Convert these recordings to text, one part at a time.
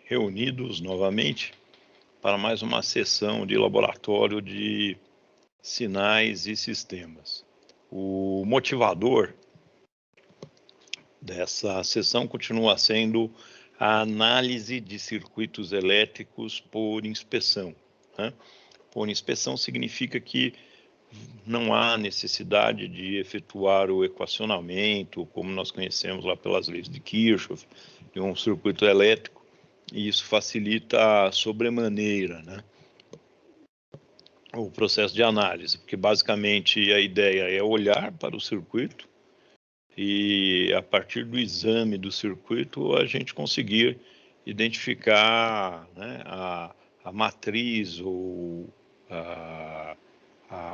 reunidos novamente para mais uma sessão de laboratório de sinais e sistemas. O motivador dessa sessão continua sendo a análise de circuitos elétricos por inspeção, né? Por inspeção significa que não há necessidade de efetuar o equacionamento, como nós conhecemos lá pelas leis de Kirchhoff, de um circuito elétrico, e isso facilita sobremaneira, né, o processo de análise, porque basicamente a ideia é olhar para o circuito e, a partir do exame do circuito, a gente conseguir identificar, né, a matriz ou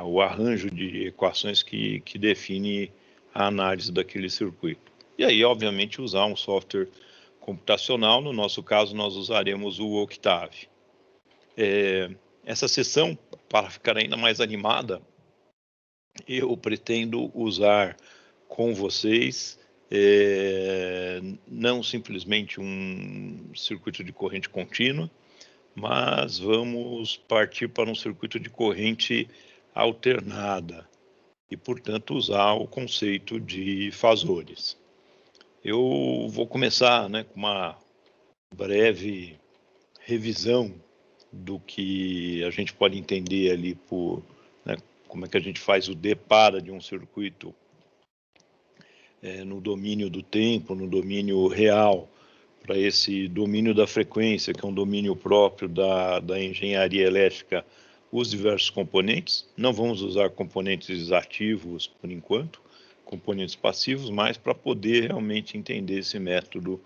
o arranjo de equações que define a análise daquele circuito. E aí, obviamente, usar um software computacional. No nosso caso, nós usaremos o Octave. Essa sessão, para ficar ainda mais animada, eu pretendo usar com vocês não simplesmente um circuito de corrente contínua, mas vamos partir para um circuito de corrente alternada e, portanto, usar o conceito de fasores. Eu vou começar, né, com uma breve revisão do que a gente pode entender ali por, né, como é que a gente faz o depara de um circuito no domínio do tempo, no domínio real, para esse domínio da frequência, que é um domínio próprio da engenharia elétrica, os diversos componentes. Não vamos usar componentes ativos por enquanto, componentes passivos, mas para poder realmente entender esse método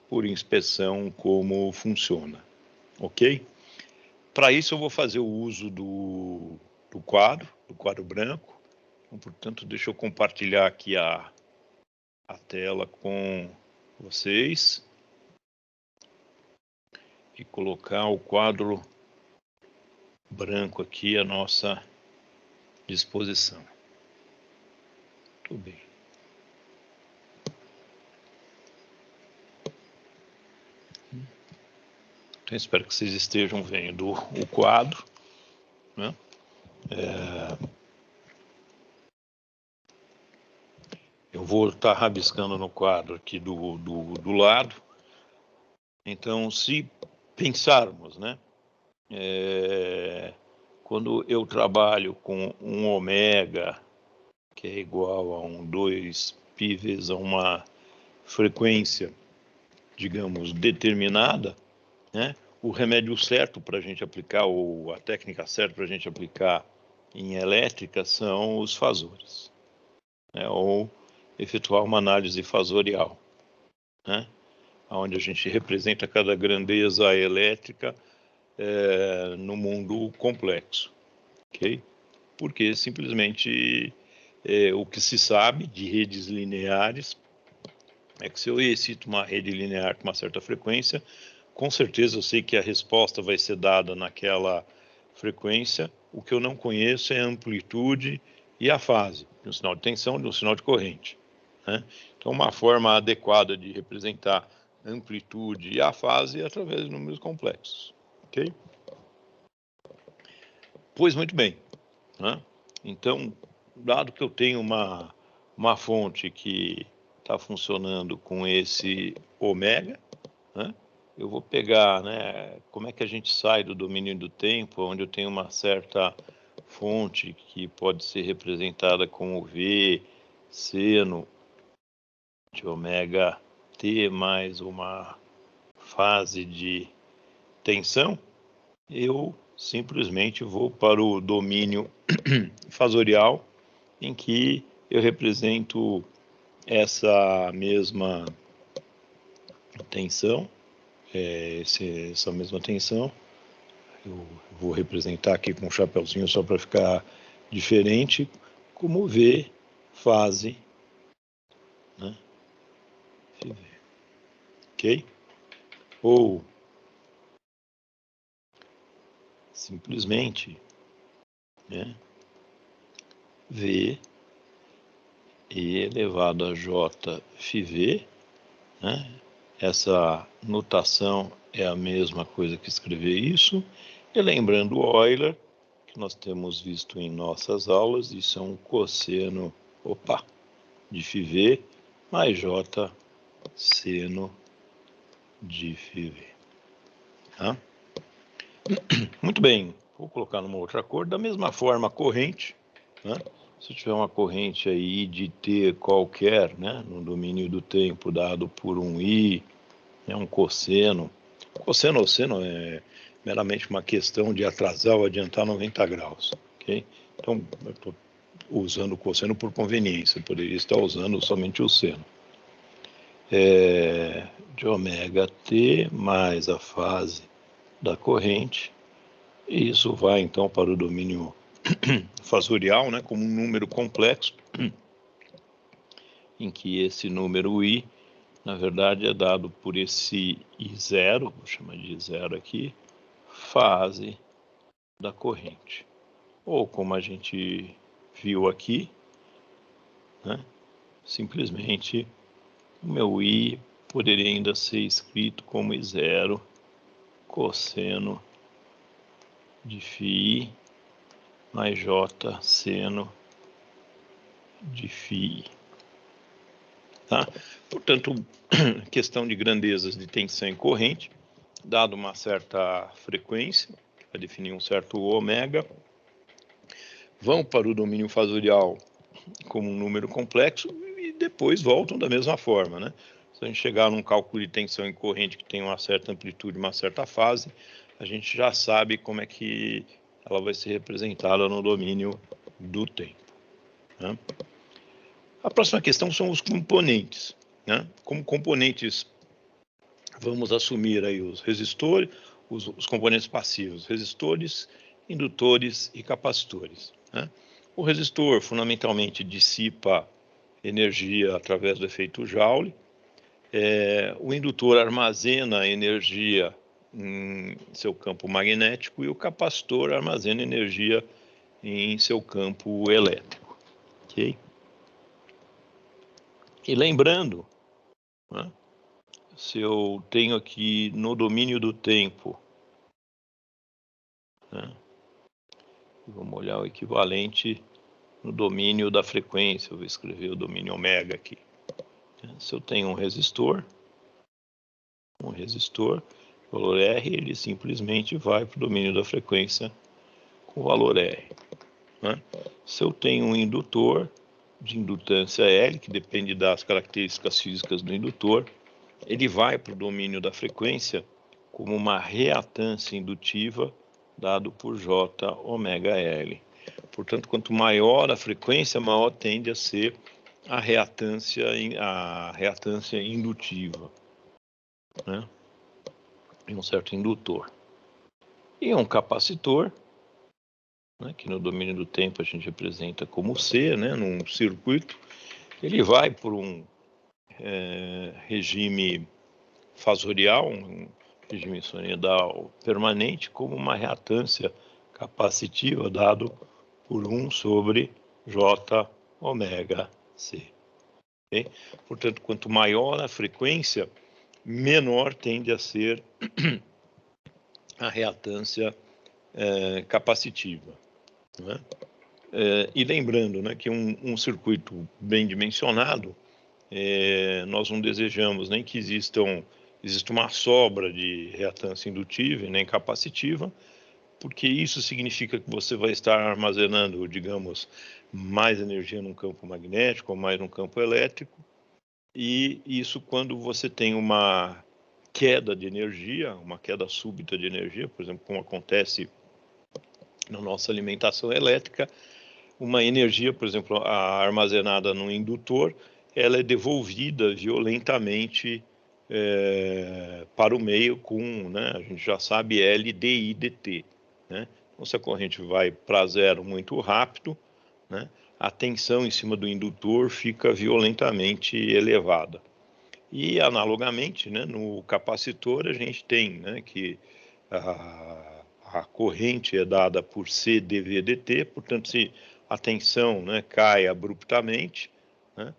por inspeção, como funciona. Ok? Para isso eu vou fazer o uso do quadro branco. Então, portanto, deixa eu compartilhar aqui a tela com vocês e colocar o quadro branco aqui à nossa disposição. Tudo bem. Então, espero que vocês estejam vendo o quadro, né? Eu vou estar rabiscando no quadro aqui do lado. Então, se pensarmos, né? Quando eu trabalho com um ômega, que é igual a um 2π vezes a uma frequência, digamos, determinada, né? O remédio certo para a gente aplicar, ou a técnica certa para a gente aplicar em elétrica, são os fasores, né? Ou efetuar uma análise fasorial, né? Onde a gente representa cada grandeza elétrica no mundo complexo, ok? Porque simplesmente o que se sabe de redes lineares é que, se eu excito uma rede linear com uma certa frequência, com certeza eu sei que a resposta vai ser dada naquela frequência. O que eu não conheço é a amplitude e a fase de um sinal de tensão e de um sinal de corrente, né? Então, uma forma adequada de representar a amplitude e a fase é através de números complexos, ok? Pois muito bem, né? Então, dado que eu tenho uma fonte que está funcionando com esse ômega, né? Eu vou pegar, né, como é que a gente sai do domínio do tempo, onde eu tenho uma certa fonte que pode ser representada como V seno de ômega t mais uma fase de tensão. Eu simplesmente vou para o domínio fasorial, em que eu represento essa mesma tensão, essa mesma tensão. Eu vou representar aqui com um chapeuzinho só para ficar diferente, como V fase, né? Ok? Ou simplesmente, né, V e elevado a J φV, né, essa notação é a mesma coisa que escrever isso. E lembrando Euler, que nós temos visto em nossas aulas, isso é um cosseno, de φv mais j seno de φv. Tá? Muito bem, vou colocar numa outra cor, da mesma forma a corrente, né? Se tiver uma corrente aí de t qualquer, né, no domínio do tempo dado por um i, é um cosseno. Cosseno ou seno é meramente uma questão de atrasar ou adiantar 90 graus, ok? Então, eu estou usando o cosseno por conveniência, eu poderia estar usando somente o seno. De ômega t mais a fase da corrente, e isso vai então para o domínio fasorial, né, como um número complexo, em que esse número i, na verdade, é dado por esse I0, vou chamar de I0 aqui, fase da corrente. Ou como a gente viu aqui, né, simplesmente o meu i poderia ainda ser escrito como I0 cosseno de φi mais j seno de φi. Tá? Portanto, questão de grandezas de tensão e corrente, dado uma certa frequência, para definir um certo ômega, vão para o domínio fasorial como um número complexo e depois voltam da mesma forma, né? Se a gente chegar num cálculo de tensão e corrente que tem uma certa amplitude, uma certa fase, a gente já sabe como é que ela vai ser representada no domínio do tempo, né? A próxima questão são os componentes, né? Como componentes, vamos assumir aí os resistores, os componentes passivos, resistores, indutores e capacitores, né? O resistor fundamentalmente dissipa energia através do efeito Joule. O indutor armazena energia em seu campo magnético e o capacitor armazena energia em seu campo elétrico. Ok? E lembrando, né, se eu tenho aqui no domínio do tempo, né, vamos olhar o equivalente no domínio da frequência, eu vou escrever o domínio ômega aqui. Se eu tenho um resistor, o valor R, ele simplesmente vai para o domínio da frequência com o valor R, né? Se eu tenho um indutor de indutância L, que depende das características físicas do indutor, ele vai para o domínio da frequência como uma reatância indutiva dado por J ômega L. Portanto, quanto maior a frequência, maior tende a ser a reatância indutiva, né? Em um certo indutor. E um capacitor, né, que no domínio do tempo a gente representa como C, né, num circuito, ele vai por um regime fasorial, um regime sinusoidal permanente, como uma reatância capacitiva dado por 1 sobre J ômega C. Okay? Portanto, quanto maior a frequência, menor tende a ser a reatância capacitiva, né? E lembrando, né, que um circuito bem dimensionado, nós não desejamos nem que exista uma sobra de reatância indutiva e nem capacitiva, porque isso significa que você vai estar armazenando, digamos, mais energia num campo magnético ou mais num campo elétrico, e isso quando você tem uma queda de energia, uma queda súbita de energia, por exemplo, como acontece na nossa alimentação elétrica, uma energia, por exemplo, armazenada no indutor, ela é devolvida violentamente para o meio com, né, a gente já sabe, L, dI, dt, né? Então, se a corrente vai para zero muito rápido, né, a tensão em cima do indutor fica violentamente elevada. E, analogamente, né, no capacitor, a gente tem, né, que a corrente é dada por C dV dt, portanto, se a tensão, né, cai abruptamente, né,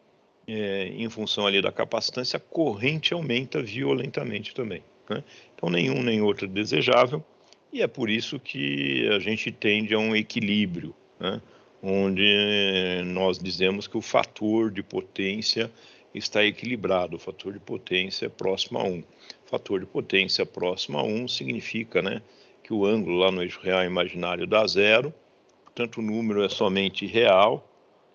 em função ali da capacitância, a corrente aumenta violentamente também, né? Então, nenhum nem outro é desejável, e é por isso que a gente tende a um equilíbrio, né? Onde nós dizemos que o fator de potência está equilibrado, o fator de potência é próximo a 1. O fator de potência próximo a 1 significa, né, que o ângulo lá no eixo real imaginário dá zero, portanto o número é somente real,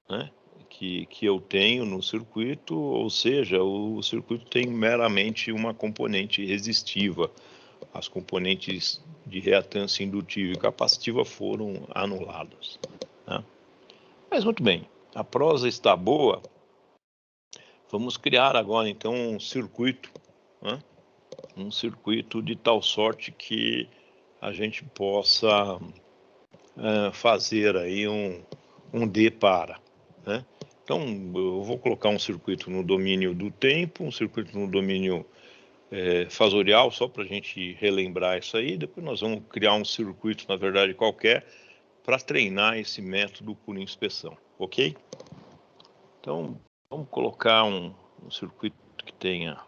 né, que eu tenho no circuito, ou seja, o circuito tem meramente uma componente resistiva. As componentes de reatância indutiva e capacitiva foram anuladas, né? Mas muito bem, a prosa está boa. Vamos criar agora então um circuito, né? Um circuito de tal sorte que a gente possa fazer aí um D para, né? Então eu vou colocar um circuito no domínio do tempo, um circuito no domínio fasorial, só para a gente relembrar isso aí. Depois nós vamos criar um circuito, na verdade, qualquer, para treinar esse método por inspeção, ok? Então, vamos colocar um circuito que tenha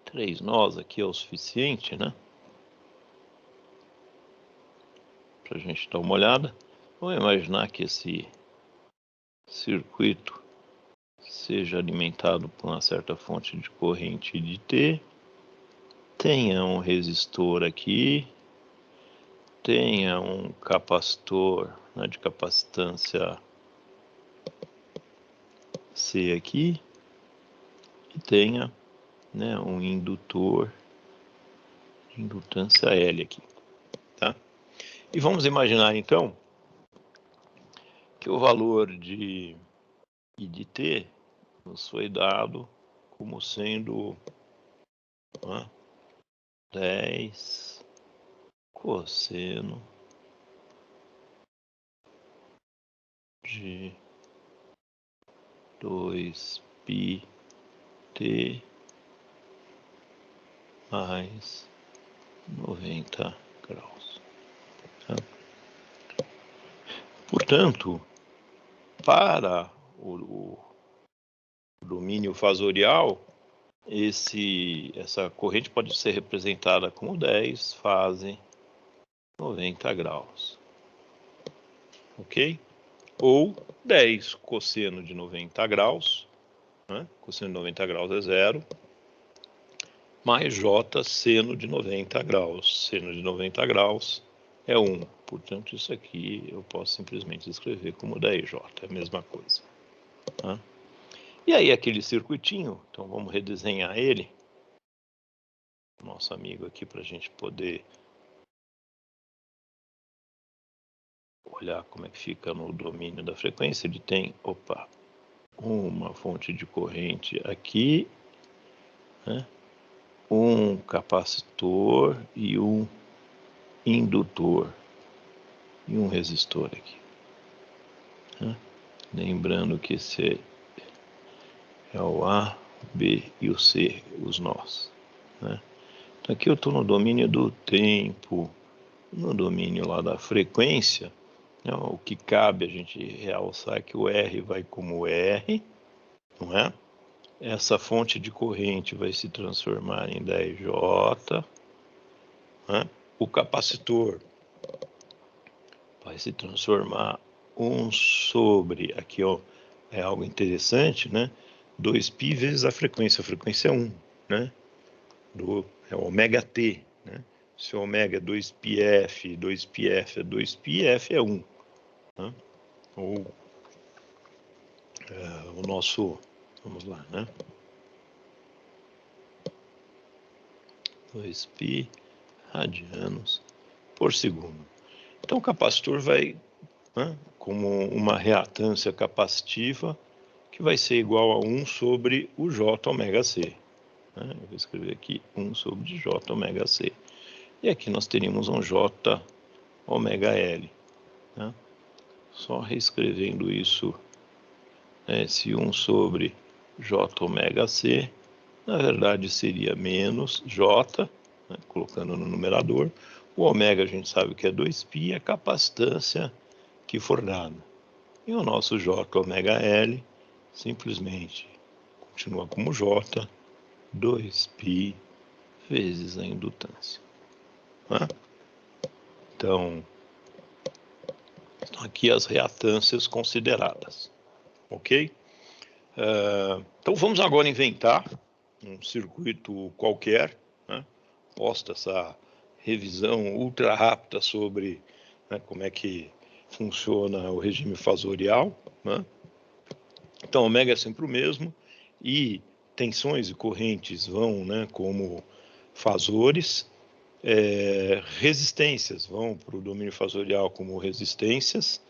três nós aqui é o suficiente, né? Para a gente dar uma olhada. Vamos imaginar que esse circuito seja alimentado por uma certa fonte de corrente de T, tenha um resistor aqui, tenha um capacitor, né, de capacitância C aqui, e tenha, né, um indutor de indutância L aqui, tá? E vamos imaginar então que o valor de I de T nos foi dado como sendo 10 cosseno de 2πt mais 90 graus. Tá? Portanto, para o domínio fasorial, essa corrente pode ser representada como 10 fase 90 graus. Ok? Ou 10 cosseno de 90 graus, né? Cosseno de 90 graus é zero, mais J seno de 90 graus. Seno de 90 graus é 1. Portanto, isso aqui eu posso simplesmente escrever como 10J, é a mesma coisa. Tá? E aí, aquele circuitinho, então vamos redesenhar ele, nosso amigo aqui, para a gente poder olhar como é que fica no domínio da frequência. Ele tem, uma fonte de corrente aqui, né? Um capacitor e um indutor e um resistor aqui, né? Lembrando que esse é o A, o B e o C, os nós, né? Então aqui eu estou no domínio do tempo, no domínio lá da frequência, né? O que cabe a gente realçar é que o R vai como R, não é? Essa fonte de corrente vai se transformar em 10J, né? O capacitor vai se transformar 1 sobre, aqui ó, é algo interessante, né? 2π vezes a frequência é 1, né? É o ômega t, né? Se o ômega é 2πf, 2πf é 2π, f é 1, né? Ou o nosso, vamos lá, né? 2π radianos por segundo. Então o capacitor vai, né, como uma reatância capacitiva que vai ser igual a 1 sobre o J ômega C. Né? Eu vou escrever aqui 1 sobre J ômega C. E aqui nós teríamos um J ômega L. Né? Só reescrevendo isso, esse 1 sobre J ômega C, na verdade seria menos J, né, colocando no numerador, O ômega a gente sabe que é 2π, a capacitância que for dada. E o nosso J ômega L simplesmente continua como J, 2π vezes a indutância. Então, aqui as reatâncias consideradas, ok? Então vamos agora inventar um circuito qualquer, né? Posta essa revisão ultra rápida sobre, né, como é que funciona o regime fasorial, né? Então, ômega é sempre o mesmo e tensões e correntes vão, né, como fasores, resistências vão para o domínio fasorial como resistências,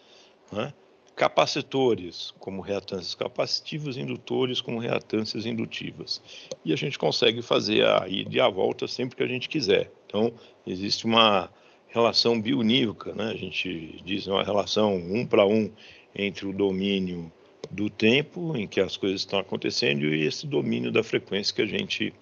né? Capacitores como reatâncias capacitivas, indutores como reatâncias indutivas. E a gente consegue fazer a ida e a volta sempre que a gente quiser. Então, existe uma relação bionívoca, né? A gente diz uma relação 1 para 1 entre o domínio do tempo em que as coisas estão acontecendo e esse domínio da frequência que a gente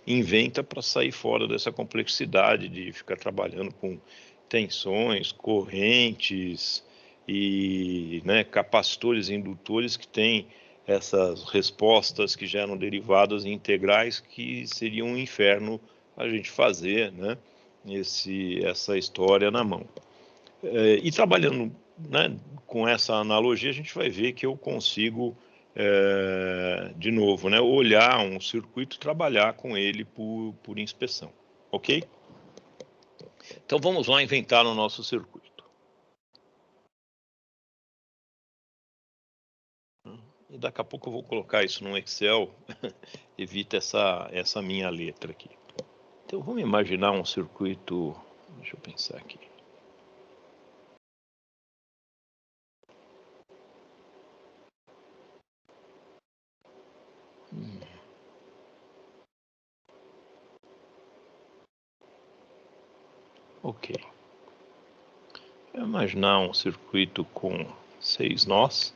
inventa para sair fora dessa complexidade de ficar trabalhando com tensões, correntes e, né, capacitores e indutores que têm essas respostas que geram derivadas integrais que seria um inferno a gente fazer, né, essa história na mão. E trabalhando, né, com essa analogia, a gente vai ver que eu consigo, de novo, né, olhar um circuito e trabalhar com ele por inspeção, ok? Então vamos lá inventar o nosso circuito. E daqui a pouco eu vou colocar isso no Excel, evita essa minha letra aqui. Então vamos imaginar um circuito, deixa eu pensar aqui. Ok. Vou imaginar um circuito com 6 nós.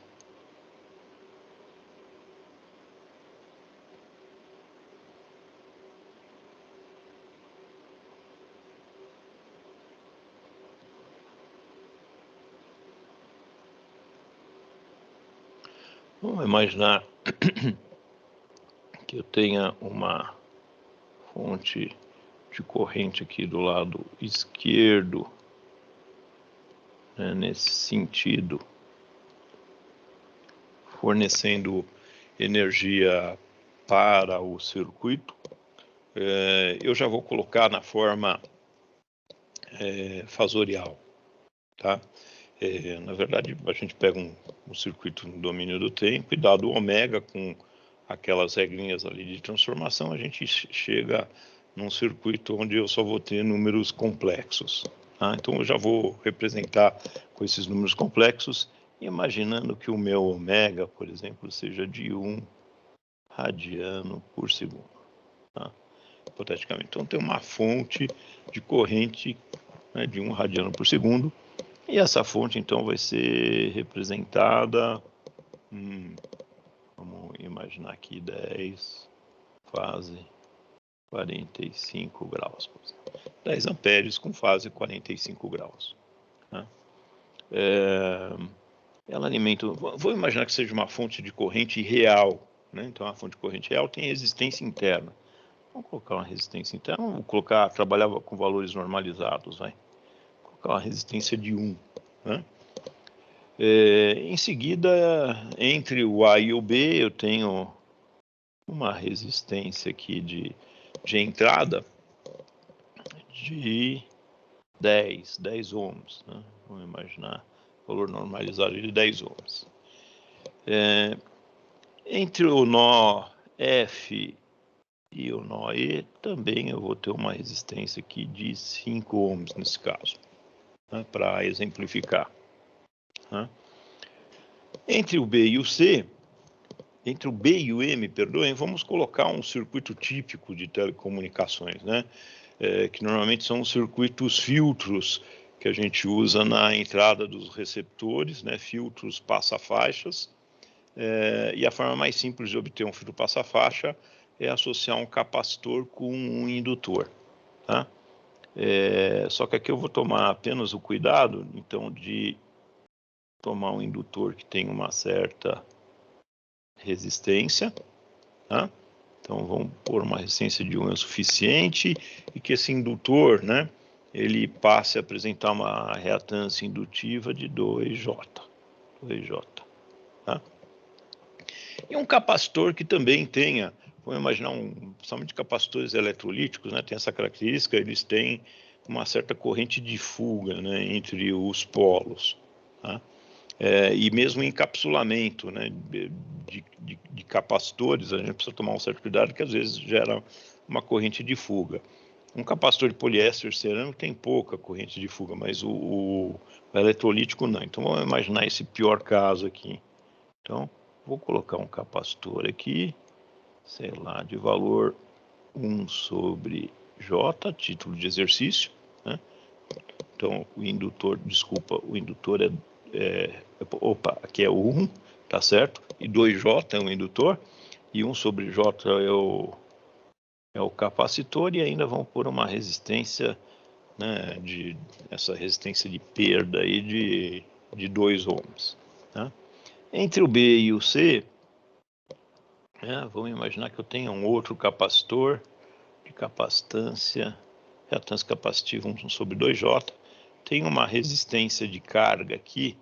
Vamos imaginar que eu tenha uma fonte de corrente aqui do lado esquerdo, né, nesse sentido, fornecendo energia para o circuito. Eu já vou colocar na forma fasorial, tá? Na verdade, a gente pega um circuito no domínio do tempo e dado o ômega com aquelas regrinhas ali de transformação, a gente chega num circuito onde eu só vou ter números complexos. Tá? Então eu já vou representar com esses números complexos, imaginando que o meu ômega, por exemplo, seja de 1 radiano por segundo. Tá? Hipoteticamente. Então tem uma fonte de corrente, né, de 1 radiano por segundo, e essa fonte então vai ser representada, vamos imaginar aqui 10 fase 45 graus, por exemplo. 10 amperes com fase 45 graus. Né? Ela alimenta, vou imaginar que seja uma fonte de corrente real, né? Então a fonte de corrente real tem resistência interna. Vamos colocar uma resistência interna, vamos trabalhava com valores normalizados, vai. Vou colocar uma resistência de 1, né? Em seguida, entre o A e o B, eu tenho uma resistência aqui de entrada de 10 ohms, né? Vamos imaginar valor normalizado de 10 ohms. Entre o nó F e o nó E, também eu vou ter uma resistência aqui de 5 ohms nesse caso, né, para exemplificar. Né? Entre o B e o C, entre o B e o M, perdoem, vamos colocar um circuito típico de telecomunicações, né? Que normalmente são os circuitos filtros que a gente usa na entrada dos receptores, né? Filtros passa-faixas. E a forma mais simples de obter um filtro passa-faixa é associar um capacitor com um indutor. Tá? Só que aqui eu vou tomar apenas o cuidado, então, de tomar um indutor que tem uma certa resistência, tá? Então vamos pôr uma resistência de 1 é o suficiente e que esse indutor, né, ele passe a apresentar uma reatância indutiva de 2J. Tá? E um capacitor que também tenha, vamos imaginar, principalmente capacitores eletrolíticos, né, tem essa característica, eles têm uma certa corrente de fuga, né, entre os polos. Tá? E mesmo encapsulamento, né, de capacitores, a gente precisa tomar um certo cuidado, que às vezes gera uma corrente de fuga. Um capacitor de poliéster cerâmico tem pouca corrente de fuga, mas o eletrolítico não. Então vamos imaginar esse pior caso aqui. Então vou colocar um capacitor aqui, sei lá, de valor 1 sobre J, título de exercício, né? Então o indutor, desculpa, o indutor aqui é o 1, tá certo? E 2J é o indutor, e 1 sobre J é o capacitor, e ainda vamos pôr uma resistência, né, essa resistência de perda aí de 2 ohms. Tá? Entre o B e o C, né, vamos imaginar que eu tenha um outro capacitor de capacitância, reatância capacitiva 1 sobre 2J, tem uma resistência de carga aqui,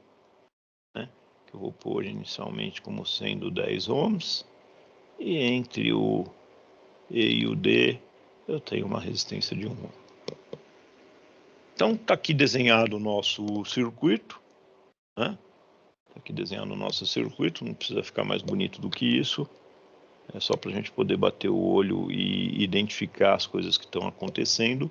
né, que eu vou pôr inicialmente como sendo 10 ohms, e entre o E e o D eu tenho uma resistência de 1 ohm. Então está aqui desenhado o nosso circuito, né? Está aqui desenhado o nosso circuito, não precisa ficar mais bonito do que isso, é só para a gente poder bater o olho e identificar as coisas que estão acontecendo.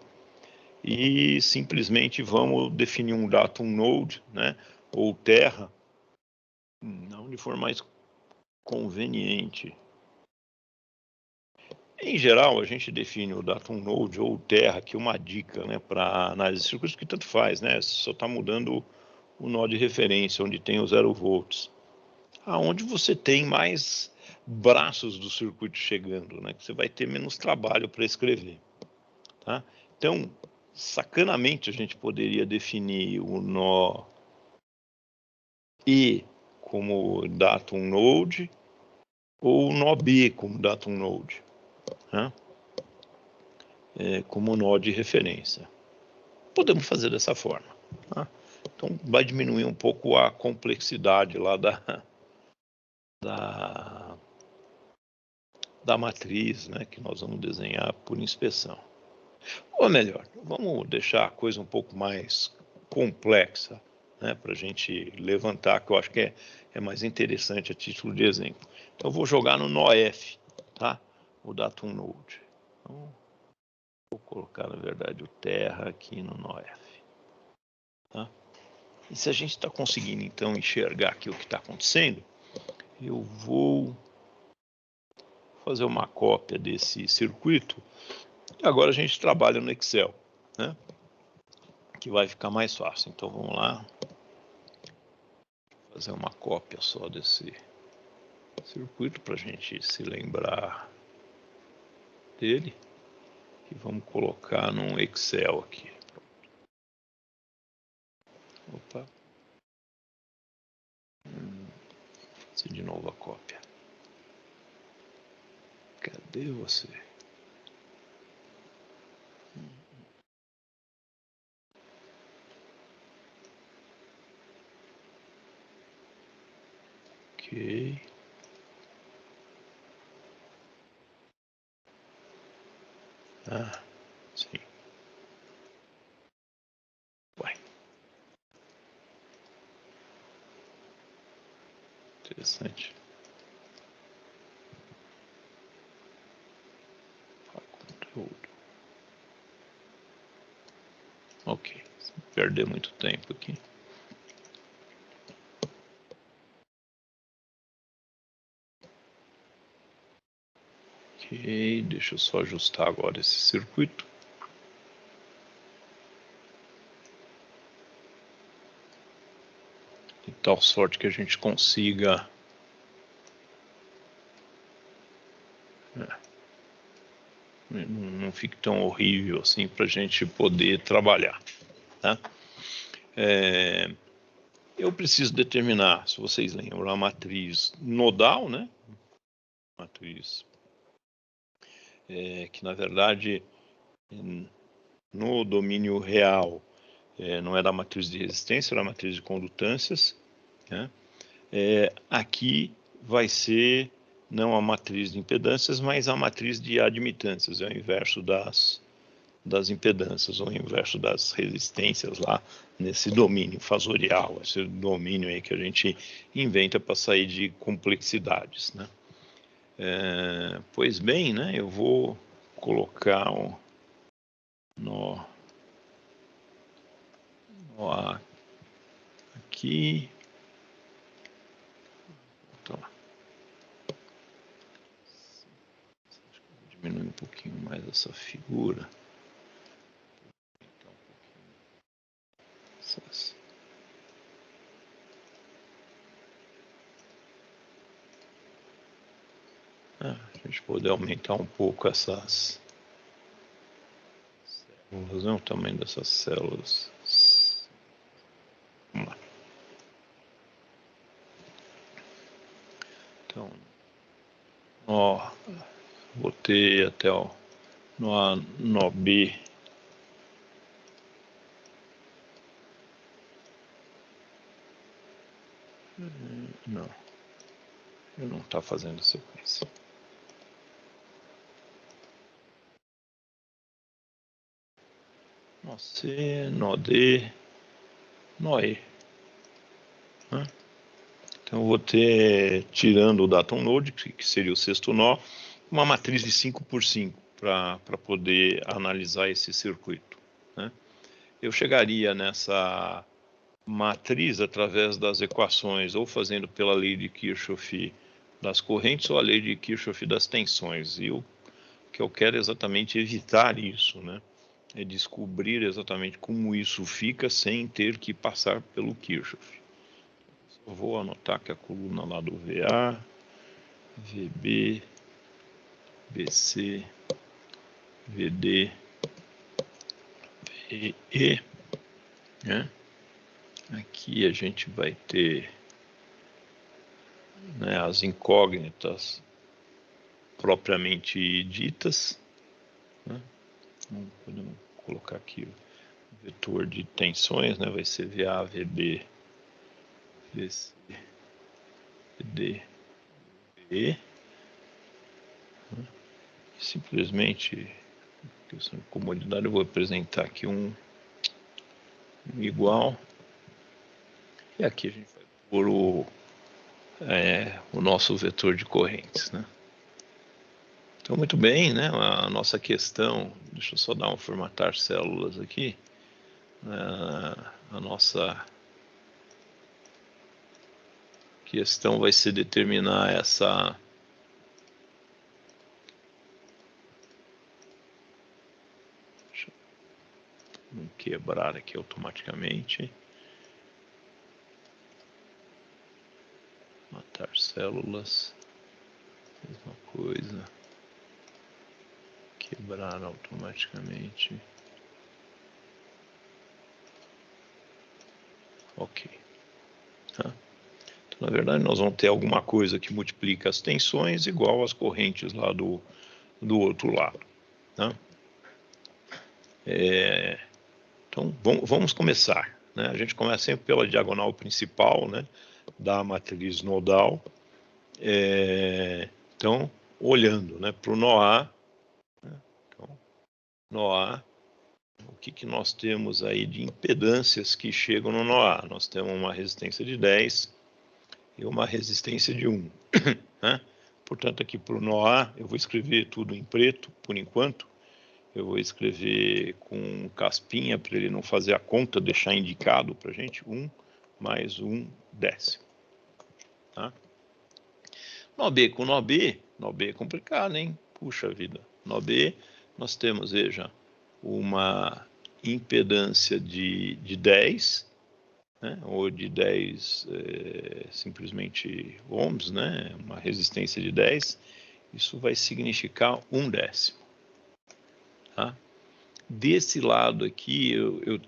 E simplesmente vamos definir um datum node, né, ou terra, onde for mais conveniente. Em geral, a gente define o datum node ou terra, que é uma dica, né, para análise de circuitos, que tanto faz, né, só está mudando o nó de referência, onde tem o 0 volts. Aonde você tem mais braços do circuito chegando, né, que você vai ter menos trabalho para escrever. Tá? Então, sacanamente, a gente poderia definir o nó E como datum node ou o nó B como datum node, né? Como nó de referência. Podemos fazer dessa forma. Tá? Então, vai diminuir um pouco a complexidade lá da matriz, né, que nós vamos desenhar por inspeção. Ou melhor, vamos deixar a coisa um pouco mais complexa, né, para a gente levantar, que eu acho que é mais interessante a título de exemplo. Então, eu vou jogar no nó F, tá? O datum node. Então, vou colocar, na verdade, o terra aqui no nó F. Tá? E se a gente está conseguindo, então, enxergar aqui o que está acontecendo, eu vou fazer uma cópia desse circuito. E agora a gente trabalha no Excel, né? Que vai ficar mais fácil. Então vamos lá, fazer uma cópia só desse circuito para a gente se lembrar dele. E vamos colocar num Excel aqui. Opa. Fazer de novo a cópia. Cadê você? Ok. Ah, sim. Ué. Interessante. Conteúdo. Ok. Sem perder muito tempo aqui. Ok, deixa eu só ajustar agora esse circuito. De tal sorte que a gente consiga não fique tão horrível assim para a gente poder trabalhar, tá? Eu preciso determinar, se vocês lembram, a matriz nodal, né? Matriz que, na verdade, no domínio real, não é da matriz de resistência, é da matriz de condutâncias, né? Aqui vai ser não a matriz de impedâncias, mas a matriz de admitâncias, é o inverso das impedâncias, ou o inverso das resistências lá nesse domínio fasorial, esse domínio aí que a gente inventa para sair de complexidades, né? Pois bem, né, eu vou colocar o nó A aqui. Então, diminuir um pouquinho mais essa figura. A gente poder aumentar um pouco essas células, né? O tamanho dessas células. Vamos lá. Então, vou ter até o nó B. Não, ele não está fazendo sequência. Nó C, nó D, nó E. Né? Então, eu vou ter, tirando o datum node, que seria o sexto nó, uma matriz de 5x5 para poder analisar esse circuito, né? Eu chegaria nessa matriz através das equações, ou fazendo pela lei de Kirchhoff das correntes, ou a lei de Kirchhoff das tensões. E o que eu quero é exatamente evitar isso, né? É descobrir exatamente como isso fica sem ter que passar pelo Kirchhoff. Só vou anotar que a coluna lá do VA, VB, BC, VD, VE, né? Aqui a gente vai ter, né, as incógnitas propriamente ditas, né? Podemos colocar aqui o vetor de tensões, né? Vai ser VA, VB, VC, VD, VE. Simplesmente, questão de comodidade, eu vou apresentar aqui um igual. E aqui a gente vai pôr o nosso vetor de correntes, né? Então, muito bem, né? A nossa questão, deixa eu só dar um formatar células aqui. A nossa questão vai ser determinar essa não quebrar aqui automaticamente. Matar células, mesma coisa. Quebrar automaticamente. Ok. Tá? Então, na verdade, nós vamos ter alguma coisa que multiplica as tensões igual às correntes lá do outro lado. Tá? Então, vamos começar. Né? A gente começa sempre pela diagonal principal, né, da matriz nodal. Então, olhando, né, para o nó A. Né? Então, nó A, o que nós temos aí de impedâncias que chegam no nó A? Nós temos uma resistência de 10 e uma resistência de 1. Né? Portanto, aqui para o nó A, eu vou escrever tudo em preto, por enquanto. Eu vou escrever com caspinha para ele não fazer a conta, deixar indicado para a gente 1 mais 1 décimo. Tá? Nó B com nó B é complicado, hein? Puxa vida. Nó B, nós temos, veja, uma impedância de 10, né? Ou de 10 simplesmente ohms, né? Uma resistência de 10. Isso vai significar 1 décimo. tá? Desse lado aqui, eu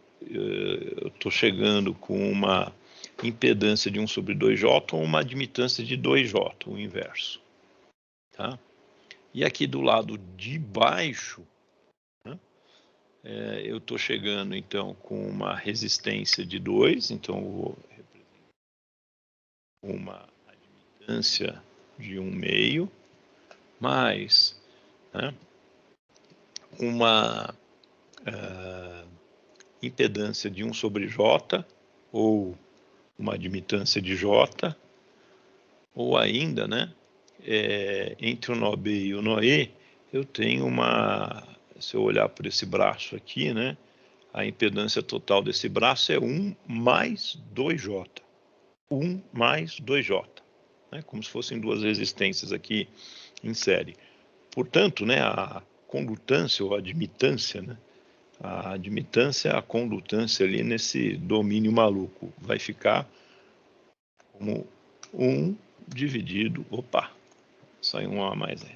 estou chegando com uma impedância de 1/2J ou uma admitância de 2J, o inverso. Tá? E aqui do lado de baixo, né, eu estou chegando então com uma resistência de 2, então eu vou representar uma admitância de 1/2, mais, né, uma impedância de 1/J, ou uma admitância de J, ou ainda, né, entre o nó B e o nó E, eu tenho uma, se eu olhar por esse braço aqui, né, a impedância total desse braço é 1 mais 2J. 1 mais 2J, né, como se fossem duas resistências aqui em série. Portanto, né, a condutância ou admitância, né, a admitância, a condutância ali nesse domínio maluco vai ficar como 1 dividido, saiu um A mais E.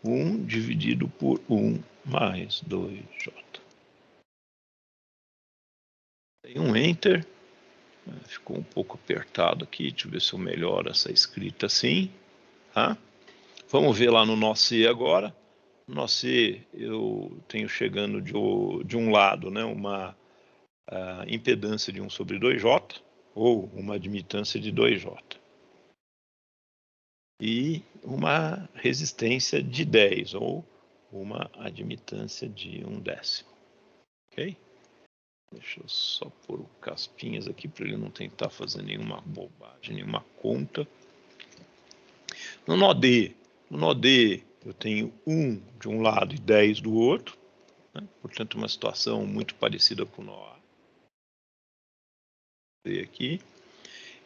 1 dividido por 1 mais 2J. Tem um Enter. Ficou um pouco apertado aqui. Deixa eu ver se eu melhoro essa escrita assim. Tá? Vamos ver lá no nó C agora. No nó C eu tenho chegando de um lado, né, uma impedância de 1/2J, ou uma admitância de 2J. E uma resistência de 10, ou uma admitância de 1/10. Ok? Deixa eu só pôr o caspinhas aqui para ele não tentar fazer nenhuma bobagem, nenhuma conta. No nó D eu tenho 1 de um lado e 10 do outro, né? Portanto, uma situação muito parecida com o nó A. Aqui.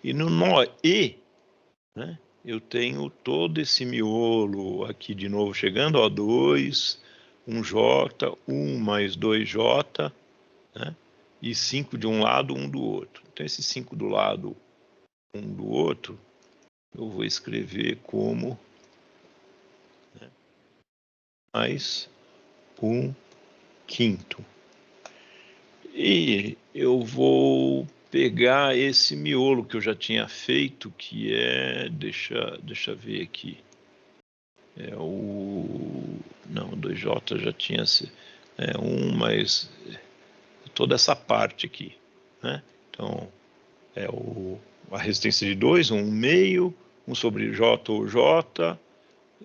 E no nó E, né, eu tenho todo esse miolo aqui de novo chegando, ó, 2, 1J, 1 mais 2J, né, e 5 de um lado, 1 do outro. Então, esse 5 do lado, 1 do outro, eu vou escrever como, né, mais 1/5. E eu vou pegar esse miolo que eu já tinha feito, que é, deixa eu ver aqui, é o, não, 2J já tinha, 1 mais toda essa parte aqui, né? Então, é a resistência de 2, 1/2, 1/J ou J,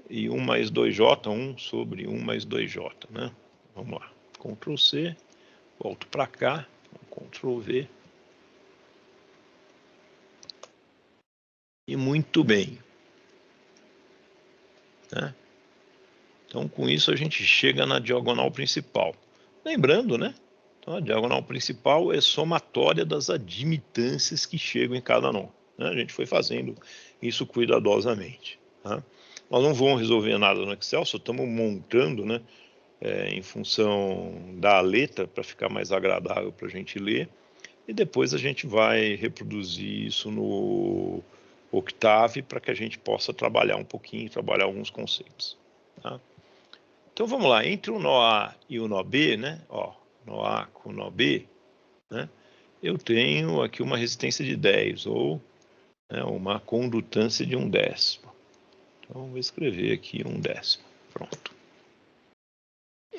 e 1 mais 2J, 1 sobre 1 mais 2J, né? Vamos lá, Ctrl C, volto para cá, Ctrl V. E muito bem. Né? Então, com isso, a gente chega na diagonal principal. Lembrando, né? Então, a diagonal principal é somatória das admitâncias que chegam em cada nó. Né? A gente foi fazendo isso cuidadosamente. Tá? Nós não vamos resolver nada no Excel, só estamos montando, né? Em função da letra, para ficar mais agradável para a gente ler. E depois a gente vai reproduzir isso no Octave para que a gente possa trabalhar um pouquinho, trabalhar alguns conceitos. Tá? Então vamos lá, entre o nó A e o nó B, né? Ó, nó A com o nó B, né? Eu tenho aqui uma resistência de 10, ou, né, uma condutância de 1/10. Então vou escrever aqui 1/10. Pronto.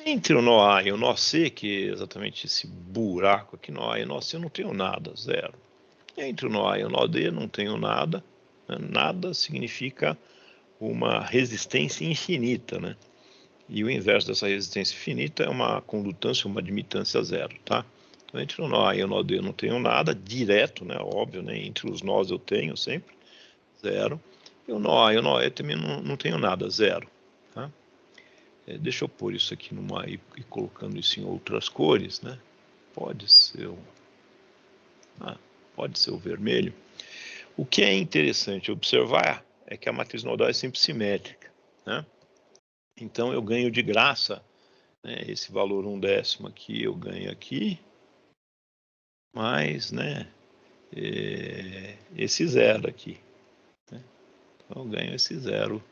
Entre o nó A e o nó C, que é exatamente esse buraco aqui, nó A e nó C, eu não tenho nada, zero. Entre o nó A e o nó D, não tenho nada. Né? Nada significa uma resistência infinita, né? E o inverso dessa resistência infinita é uma condutância, uma admitância zero, tá? Então, entre o nó A e o nó D eu não tenho nada, direto, né? Óbvio, né? Entre os nós eu tenho sempre, zero. E o nó A e o nó E também não tenho nada, zero, tá? Deixa eu pôr isso aqui numa e colocando isso em outras cores, né? Pode ser o vermelho. O que é interessante observar é que a matriz nodal é sempre simétrica, né? Então eu ganho de graça, né, esse valor 1/10 aqui, eu ganho aqui, mais, né, esse zero aqui. Né? Então eu ganho esse zero,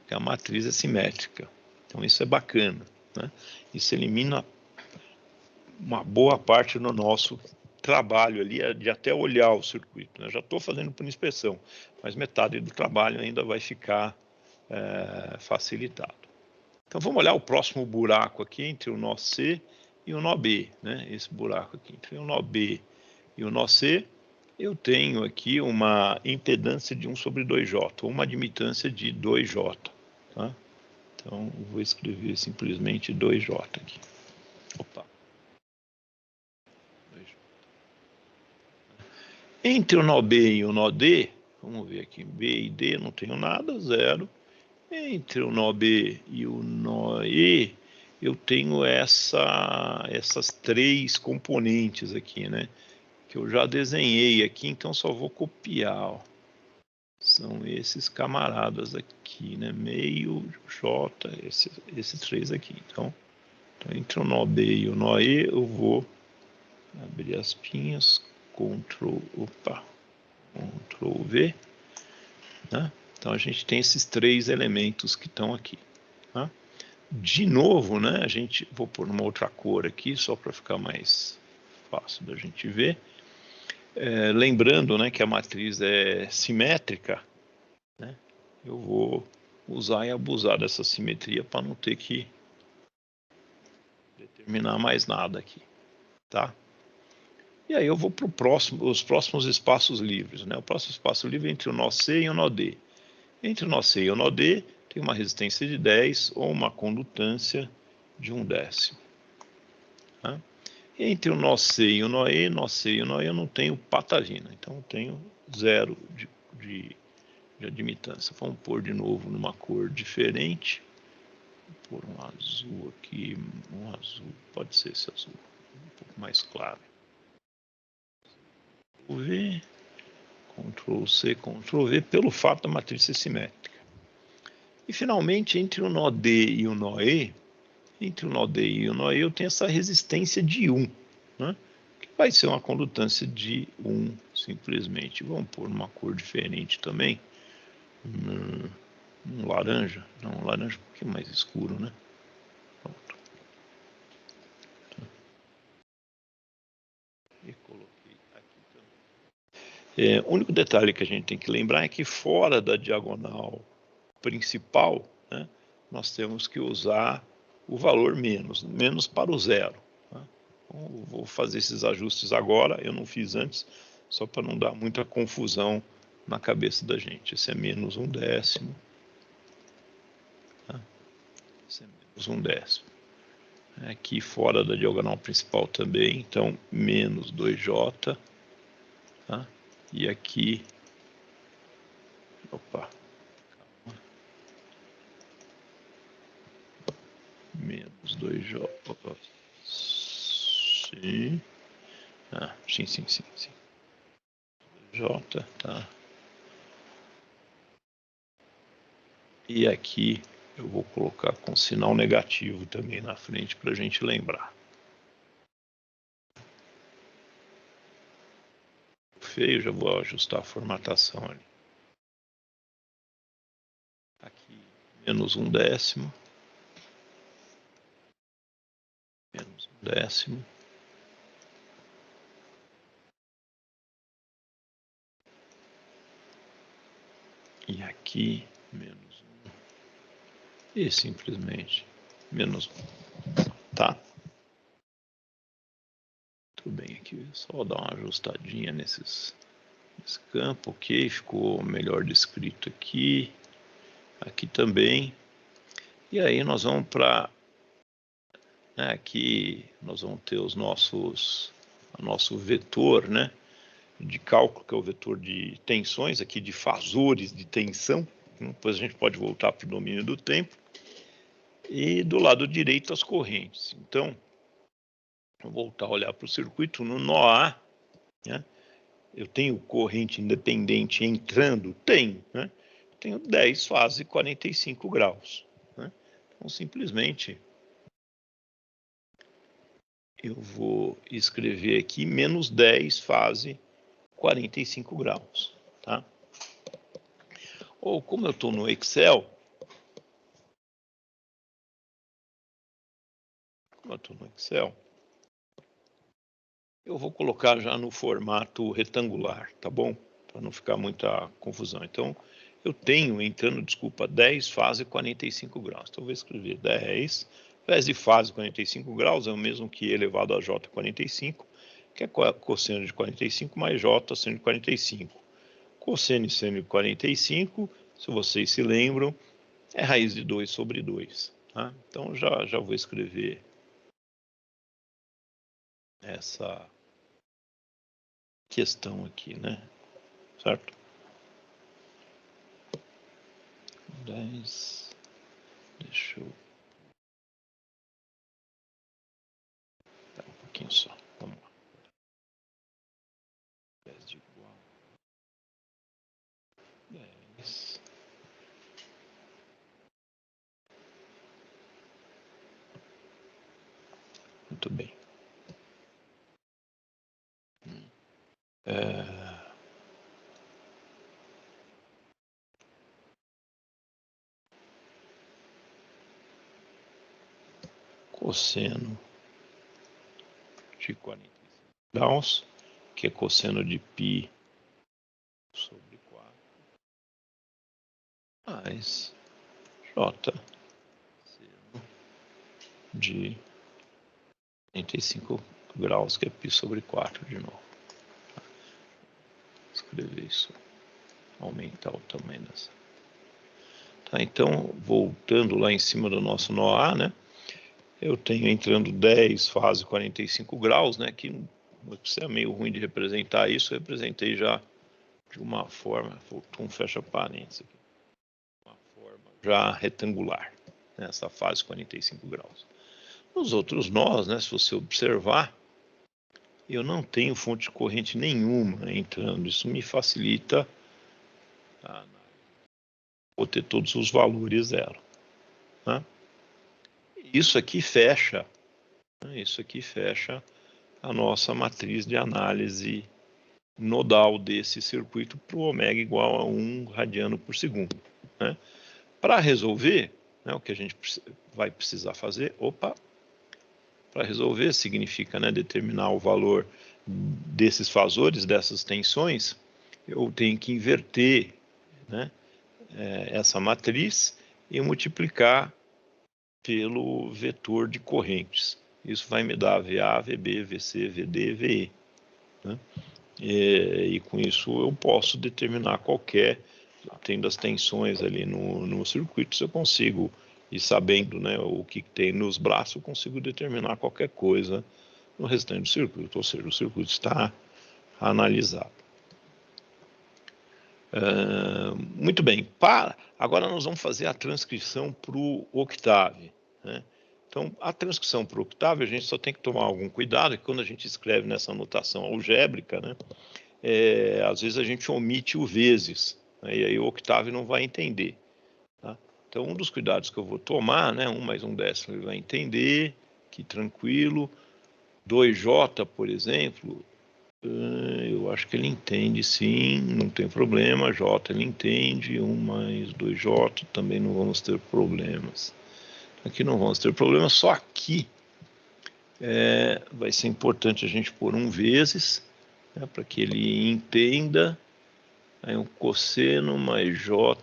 que a matriz é simétrica. Então isso é bacana, né? Isso elimina uma boa parte do nosso trabalho ali, de até olhar o circuito, né? Já estou fazendo por inspeção, mas metade do trabalho ainda vai ficar facilitado. Então vamos olhar o próximo buraco aqui entre o nó C e o nó B, né? Esse buraco aqui entre o nó B e o nó C, eu tenho aqui uma impedância de 1/2J, ou uma admitância de 2J, tá? Então eu vou escrever simplesmente 2J aqui. Opa. Entre o nó B e o nó D, vamos ver aqui, B e D não tenho nada, 0. Entre o nó B e o nó E, eu tenho essas 3 componentes aqui, né? Que eu já desenhei aqui, então só vou copiar, ó. São esses camaradas aqui, né? Meio J, esses 3 aqui. Então, entre o nó B e o nó E, eu vou abrir as pinhas, Ctrl V, né? Então a gente tem esses 3 elementos que estão aqui, tá? De novo, né? Vou pôr uma outra cor aqui, só para ficar mais fácil da gente ver. Lembrando, né, que a matriz é simétrica, né? Eu vou usar e abusar dessa simetria para não ter que determinar mais nada aqui, tá? E aí eu vou para os próximos espaços livres, né? O próximo espaço livre é entre o nó C e o nó D. Entre o nó C e o nó D, tem uma resistência de 10 ou uma condutância de 1/10. Tá? Entre o nó C e o nó E, eu não tenho patavina, então eu tenho 0 de admitância. Vamos pôr de novo numa cor diferente. Vou pôr um azul aqui, pode ser esse azul, um pouco mais claro. Vou ver, Ctrl C, Ctrl V, pelo fato da matriz ser simétrica. E finalmente, entre o nó D e o nó E, eu tenho essa resistência de 1, né? Que vai ser uma condutância de 1, simplesmente. Vamos pôr uma cor diferente também. Um laranja. Não, um laranja um pouquinho mais escuro, né? Pronto. E coloquei aqui também. O único detalhe que a gente tem que lembrar é que fora da diagonal principal, né, nós temos que usar o valor menos para o 0. Tá? Então, vou fazer esses ajustes agora, eu não fiz antes, só para não dar muita confusão na cabeça da gente. Esse é menos 1/10. Tá? Esse é menos 1/10. Aqui fora da diagonal principal também, então menos 2J. Tá? E aqui, menos 2J. Sim. Sim. J, tá? E aqui eu vou colocar com sinal negativo também na frente para a gente lembrar. Feio, já vou ajustar a formatação ali. Aqui, menos 1/10. Menos 1/10. E aqui, menos 1. E simplesmente menos 1. Tá? Tudo bem aqui, só dar uma ajustadinha nesse campo, ok? Ficou melhor descrito aqui. Aqui também. E aí nós vamos para... Aqui nós vamos ter o nosso vetor, né, de cálculo, que é o vetor de tensões, aqui de fasores de tensão. Depois a gente pode voltar para o domínio do tempo. E do lado direito as correntes. Então, vou voltar a olhar para o circuito. No nó A, né, eu tenho corrente independente entrando? Tenho, né? Tenho 10 fases e 45 graus. Né? Então, simplesmente, eu vou escrever aqui menos 10 fase 45 graus. Tá? Ou como eu estou no Excel, projeto no Excel, eu vou colocar já no formato retangular, tá bom? Para não ficar muita confusão. Então, eu tenho, entrando, 10 fase 45 graus. Então, eu vou escrever 10, ao invés de fase 45 graus, é o mesmo que elevado a J 45, que é cosseno de 45 mais J seno de 45. Cosseno e seno de 45, se vocês se lembram, é raiz de 2 sobre 2. Tá? Então, já vou escrever essa questão aqui, né? Certo? 10, deixa eu... um pouquinho só, vamos lá. 10 de igual. 10. Muito bem. Cosseno de 45 graus, que é cosseno de π sobre 4, mais J seno de 45 graus, que é π sobre 4 de novo. Escrever isso, aumentar o tamanho dessa. Tá, então, voltando lá em cima do nosso nó A, né? Eu tenho entrando 10 fase 45 graus, né? Que é meio ruim de representar isso, eu representei já de uma forma, faltou um fecha parênteses aqui, uma forma já retangular, nessa fase 45 graus. Nos outros nós, né? Se você observar, eu não tenho fonte de corrente nenhuma entrando, isso me facilita a análise. Vou ter todos os valores zero. Né? Isso aqui fecha a nossa matriz de análise nodal desse circuito para o ômega igual a 1 radiano por segundo. Né? Para resolver, né, o que a gente vai precisar fazer, para resolver significa, né, determinar o valor desses fasores, dessas tensões, eu tenho que inverter, né, essa matriz e multiplicar pelo vetor de correntes. Isso vai me dar VA, VB, VC, VD, VE. Né? E com isso eu posso determinar qualquer, tendo as tensões ali no circuito, se eu consigo, e sabendo, né, o que tem nos braços, eu consigo determinar qualquer coisa no restante do circuito, ou seja, o circuito está analisado. Muito bem, agora nós vamos fazer a transcrição para o Octave. Né? Então, a transcrição para o Octave, a gente só tem que tomar algum cuidado, que quando a gente escreve nessa notação algébrica, né, às vezes a gente omite o vezes, né, e aí o Octave não vai entender. Tá? Então, um dos cuidados que eu vou tomar, né, 1 mais 1/10 ele vai entender, que tranquilo. 2J, por exemplo, eu acho que ele entende sim, não tem problema. J ele entende, 1 mais 2J também não vamos ter problemas. Aqui não vamos ter problemas, só aqui vai ser importante a gente pôr um vezes, né, para que ele entenda. Aí um cosseno mais J,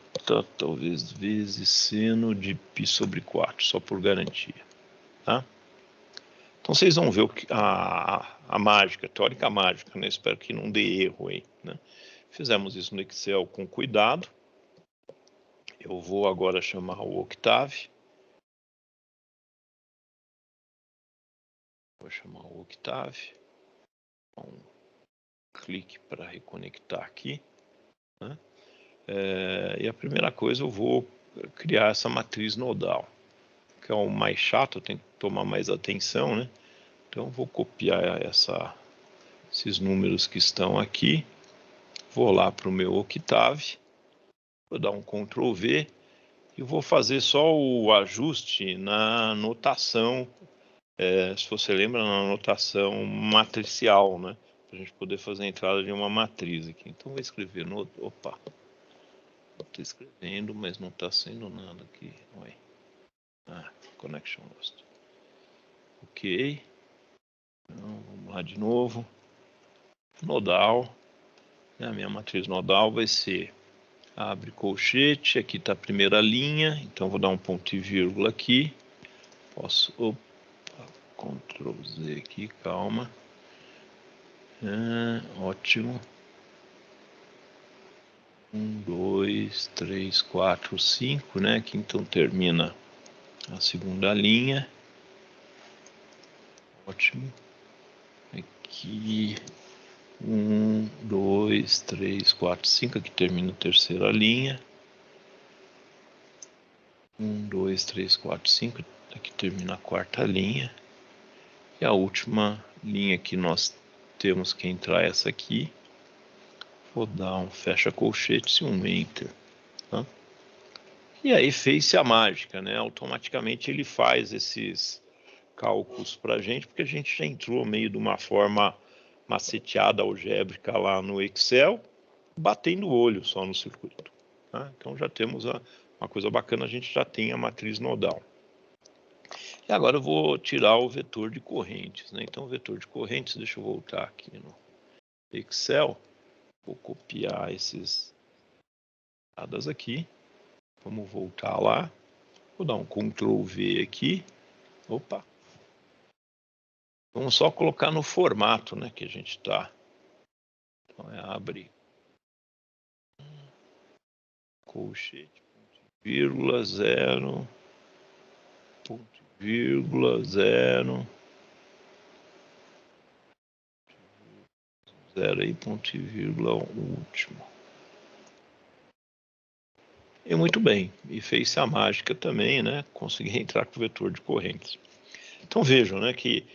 talvez vezes seno de π sobre 4, só por garantia. Tá? Então vocês vão ver a mágica, a teórica mágica, né? Espero que não dê erro aí. Né? Fizemos isso no Excel com cuidado. Eu vou agora chamar o Octave. Vou chamar o Octave. Um clique para reconectar aqui. Né? E a primeira coisa, eu vou criar essa matriz nodal, que é o mais chato, eu tenho que tomar mais atenção, né? Então, vou copiar esses números que estão aqui, vou lá para o meu Octave, vou dar um Ctrl V e vou fazer só o ajuste na notação, se você lembra, na notação matricial, né? Para a gente poder fazer a entrada de uma matriz aqui. Então, vou escrever no... Opa! Estou escrevendo, mas não está sendo nada aqui. Connection lost. Ok. Então, vamos lá de novo. Nodal. A minha matriz nodal vai ser, abre colchete, aqui está a primeira linha, então vou dar um ponto e vírgula aqui. Posso, opa, Ctrl Z aqui, calma. Ótimo. 1, 2, 3, 4, 5, né? Aqui então termina a segunda linha. Ótimo. Aqui 1, 2, 3, 4, 5. Aqui termina a terceira linha. 1, 2, 3, 4, 5. Aqui termina a quarta linha. E a última linha que nós temos que entrar é essa aqui. Vou dar um fecha colchetes e um enter. Tá? E aí fez-se a mágica, né? Automaticamente ele faz esses cálculos para a gente, porque a gente já entrou meio de uma forma maceteada algébrica lá no Excel, batendo o olho só no circuito. Tá? Então já temos uma coisa bacana, a gente já tem a matriz nodal. E agora eu vou tirar o vetor de correntes, né? Então o vetor de correntes, deixa eu voltar aqui no Excel, vou copiar esses dados aqui, vamos voltar lá, vou dar um Ctrl V aqui, opa, vamos só colocar no formato, né, que a gente está. Então abre colchete, vírgula, 0, ponto, vírgula, 0, 0 aí, ponto e vírgula, último. E muito bem, e fez-se a mágica também, né? Consegui entrar com o vetor de correntes. Então vejam, né, que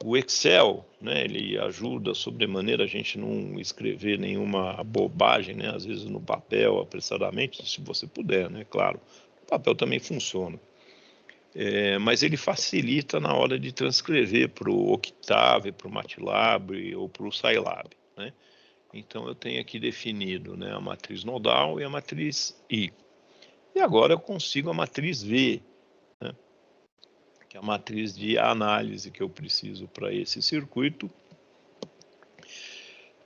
o Excel, né, ele ajuda sobremaneira a gente não escrever nenhuma bobagem, né, às vezes no papel apressadamente, se você puder, né, claro. O papel também funciona. Mas ele facilita na hora de transcrever para o Octave, para o MATLAB ou para o Scilab, né? Então eu tenho aqui definido, né, a matriz nodal e a matriz I. E agora eu consigo a matriz V, né, que é a matriz de análise que eu preciso para esse circuito,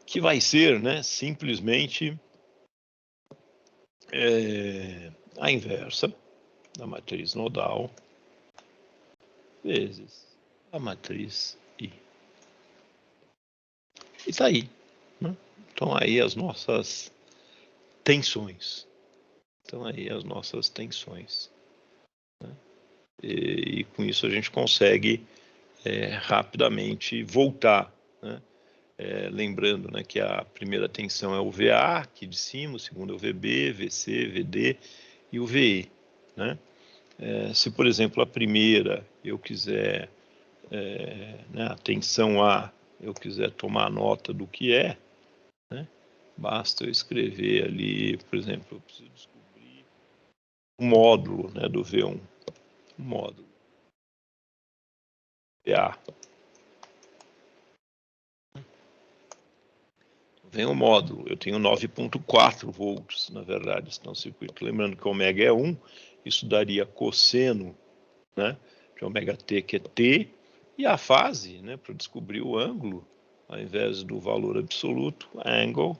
que vai ser, né, simplesmente a inversa da matriz nodal vezes a matriz I. E está aí, né? Então aí as nossas tensões. Então aí as nossas tensões. Né? E com isso a gente consegue rapidamente voltar, né? Lembrando, né, que a primeira tensão é o VA, aqui de cima, o segundo é o VB, VC, VD e o VE. Né? Se, por exemplo, a primeira eu quiser, né, a tensão A, eu quiser tomar nota do que é, né, basta eu escrever ali, por exemplo, eu preciso descobrir o módulo, né, do V1, o módulo VA. Vem o módulo, eu tenho 9,4 volts, na verdade, está no circuito. Lembrando que ômega é 1, isso daria cosseno, né, de ômega t, que é t, e a fase, né, para descobrir o ângulo, ao invés do valor absoluto, angle,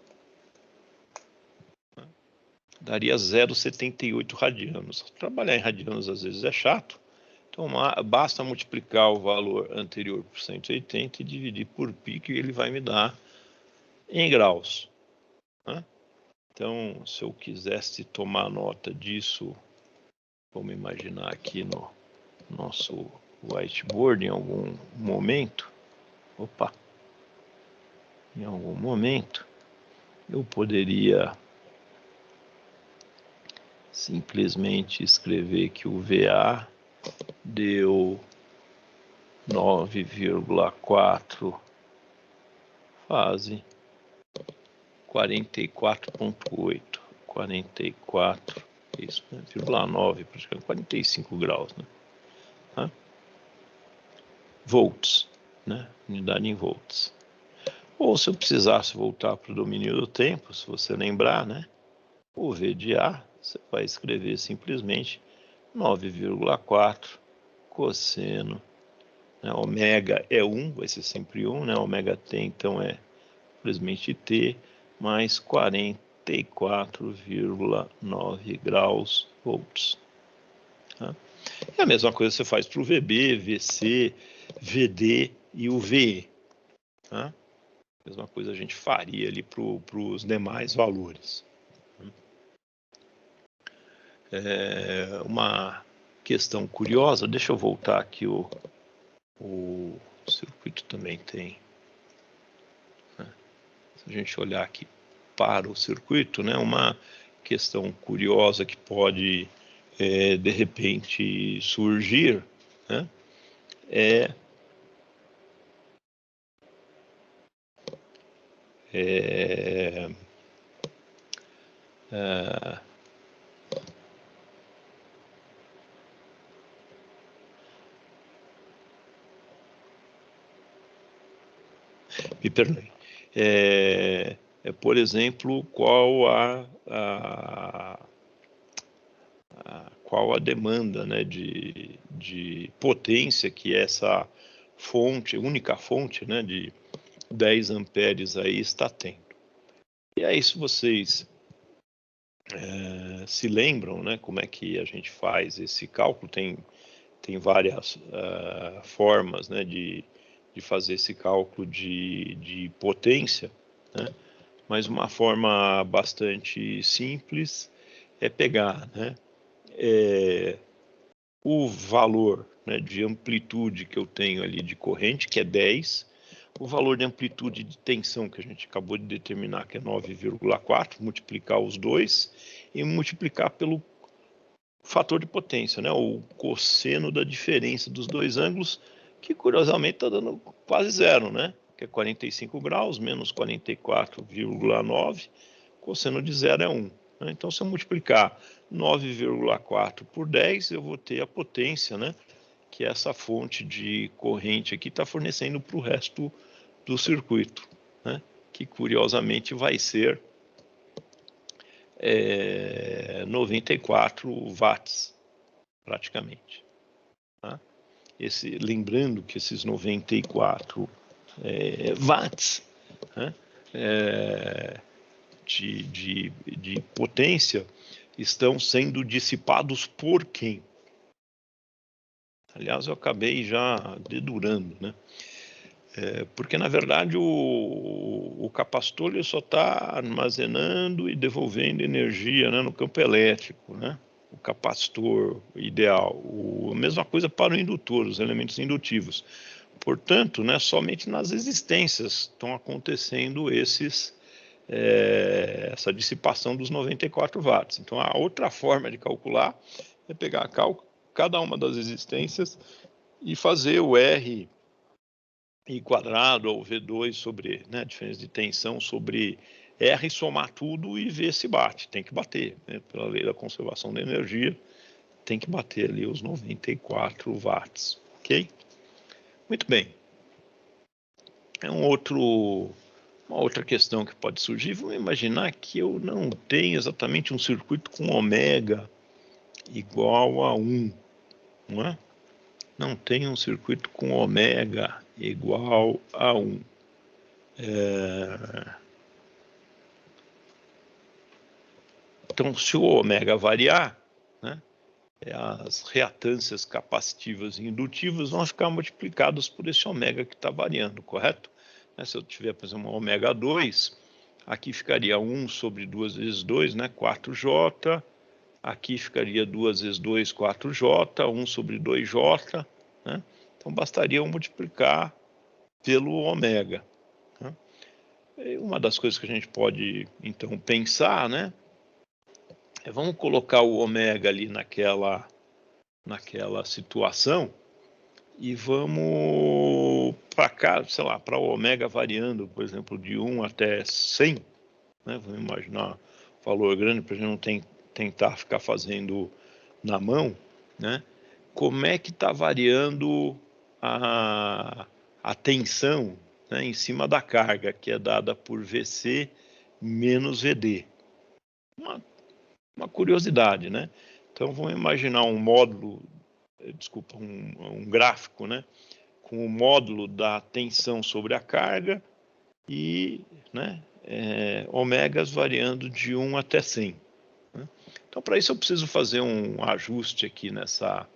né, daria 0,78 radianos. Trabalhar em radianos às vezes é chato, então basta multiplicar o valor anterior por 180 e dividir por π, que ele vai me dar em graus. Né? Então, se eu quisesse tomar nota disso, vamos imaginar aqui no nosso whiteboard em algum momento, em algum momento, eu poderia simplesmente escrever que o VA deu 9,4 fase 44,8, 44, isso, né, 0,9, praticamente 45 graus, né? Tá? Volts, né? Unidade em volts. Ou se eu precisasse voltar para o domínio do tempo, se você lembrar, né? O V de A, você vai escrever simplesmente 9,4 cosseno né? Ômega é 1, vai ser sempre 1, né? Ômega T, então, é simplesmente T, mais 44,9 graus volts. Tá? E a mesma coisa você faz para o VB, VC, VD e o VE. Tá? A mesma coisa a gente faria ali para os demais valores. Uma questão curiosa, deixa eu voltar aqui, o circuito também tem, né? Se a gente olhar aqui para o circuito, né, uma questão curiosa que pode de repente surgir, né, é me perdoe, por exemplo, qual a demanda, né, de potência que essa fonte, única fonte, né, de 10 amperes aí está tendo. E aí, se vocês se lembram, né, como é que a gente faz esse cálculo, tem várias formas, né, de fazer esse cálculo de potência, né, mas uma forma bastante simples é pegar, né, o valor, né, de amplitude que eu tenho ali de corrente, que é 10, o valor de amplitude de tensão que a gente acabou de determinar, que é 9,4, multiplicar os dois e multiplicar pelo fator de potência, né, o cosseno da diferença dos dois ângulos, que curiosamente está dando quase zero, né, que é 45 graus menos 44,9, cosseno de zero é 1. Né? Então, se eu multiplicar 9,4 por 10, eu vou ter a potência, né, que essa fonte de corrente aqui está fornecendo para o resto do circuito, né, que curiosamente vai ser 94 watts, praticamente. Tá? Lembrando que esses 94 watts, né, de potência estão sendo dissipados por quem? Aliás, eu acabei já dedurando, né? Porque, na verdade, o capacitor ele só está armazenando e devolvendo energia, né, no campo elétrico, né? O capacitor ideal. A mesma coisa para o indutor, os elementos indutivos. Portanto, né, somente nas resistências estão acontecendo essa dissipação dos 94 watts. Então, a outra forma de calcular é pegar cada uma das resistências e fazer o R I quadrado ou V2 sobre, né, a diferença de tensão sobre R, somar tudo e ver se bate. Tem que bater, né, pela lei da conservação da energia, tem que bater ali os 94 watts, ok? Muito bem. Uma outra questão que pode surgir, vamos imaginar que eu não tenho exatamente um circuito com ômega igual a 1, não é? Não tenho um circuito com ômega igual a 1. Então, se o ômega variar, né, as reatâncias capacitivas e indutivas vão ficar multiplicadas por esse ômega que está variando, correto? Se eu tiver, por exemplo, um ômega 2, aqui ficaria 1 sobre 2 vezes 2, né, 4J, aqui ficaria 2 vezes 2, 4J, 1 sobre 2J, né? Então, bastaria eu multiplicar pelo ômega. Né? Uma das coisas que a gente pode, então, pensar, né, vamos colocar o ômega ali naquela situação e vamos para cá, sei lá, para o ômega variando, por exemplo, de 1 até 100, né? Vamos imaginar um valor grande para a gente não tentar ficar fazendo na mão, né? Como é que está variando a tensão, né, em cima da carga, que é dada por VC menos VD? Uma curiosidade, né? Então, vamos imaginar um módulo, um gráfico, né, com o módulo da tensão sobre a carga e, né, ômegas variando de 1 até 100. Né? Então, para isso eu preciso fazer um ajuste aqui nessa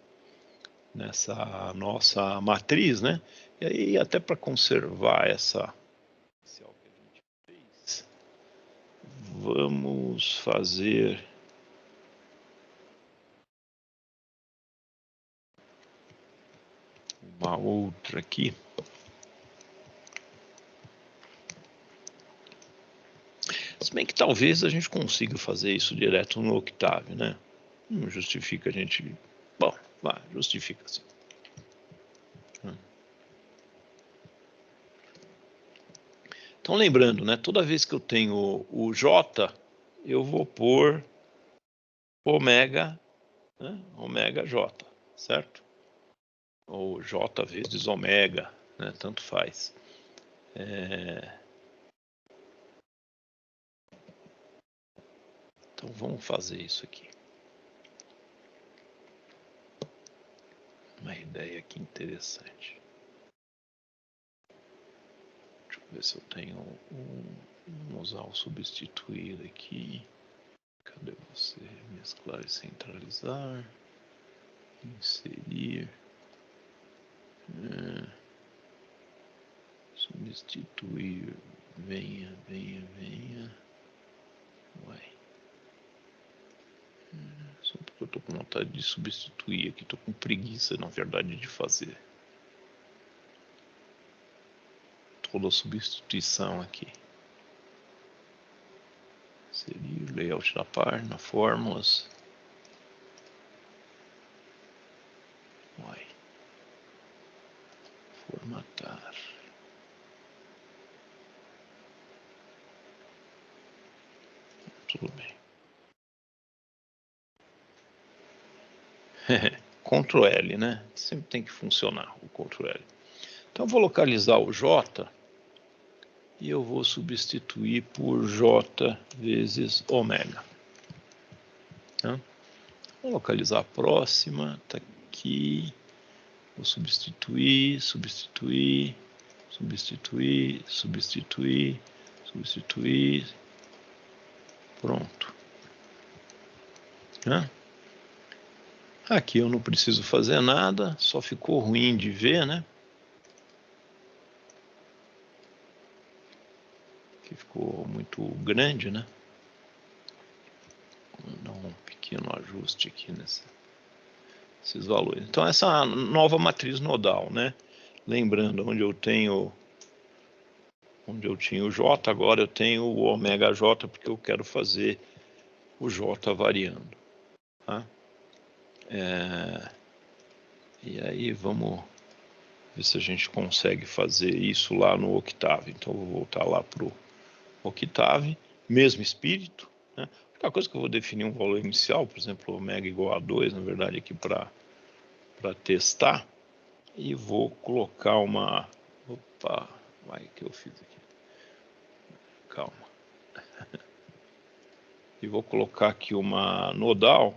nossa matriz, né? E aí, até para conservar esse que a gente fez, vamos fazer uma outra aqui. Se bem que talvez a gente consiga fazer isso direto no Octave, né? Não justifica a gente... Bom, vai, justifica sim. Então, lembrando, né? Toda vez que eu tenho o J, eu vou pôr ômega, né? Ômega J, certo? Ou J vezes ômega, né? Tanto faz. Então, vamos fazer isso aqui. Uma ideia aqui interessante. Deixa eu ver se eu tenho vamos usar o substituir aqui. Cadê você? Mesclar e centralizar. Inserir. Substituir. Venha. Uai. Só porque eu tô com vontade de substituir aqui. Tô com preguiça, na verdade, de fazer toda a substituição aqui. Inserir, layout da página, fórmulas. Uai. Formatar. Tudo bem. Ctrl L, né? Sempre tem que funcionar o Ctrl L. Então eu vou localizar o J e eu vou substituir por J vezes ômega. Tá? Vou localizar a próxima, tá aqui. Vou substituir. Pronto. Tá? Aqui eu não preciso fazer nada, só ficou ruim de ver, né? Aqui ficou muito grande, né? Vou dar um pequeno ajuste aqui nesses valores. Então, essa nova matriz nodal, né? Lembrando, onde eu tinha o J, agora eu tenho o ômega J, porque eu quero fazer o J variando. Tá? E aí vamos ver se a gente consegue fazer isso lá no Octave. Então eu vou voltar lá para o Octave, mesmo espírito. Né? A única coisa que eu vou definir um valor inicial, por exemplo, ômega igual a 2, na verdade, aqui para testar. E vou colocar uma... Opa, vai que eu fiz aqui. Calma. E vou colocar aqui uma nodal.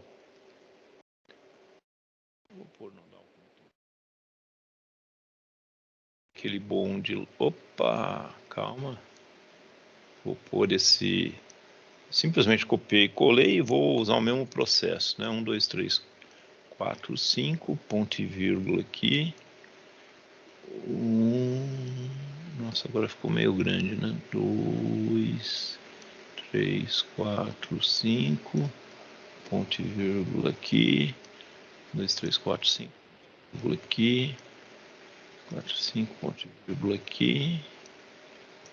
Vou pôr nodal. Aquele bonde. Opa, calma. Vou pôr esse... Simplesmente copiei e colei e vou usar o mesmo processo, né? 1, 2, 3, 4, 5, ponto e vírgula aqui. Nossa, agora ficou meio grande, né? 2, 3, 4, 5, ponto e vírgula aqui. 2, 3, 4, 5, vírgula aqui. 4, 5, ponto e vírgula aqui.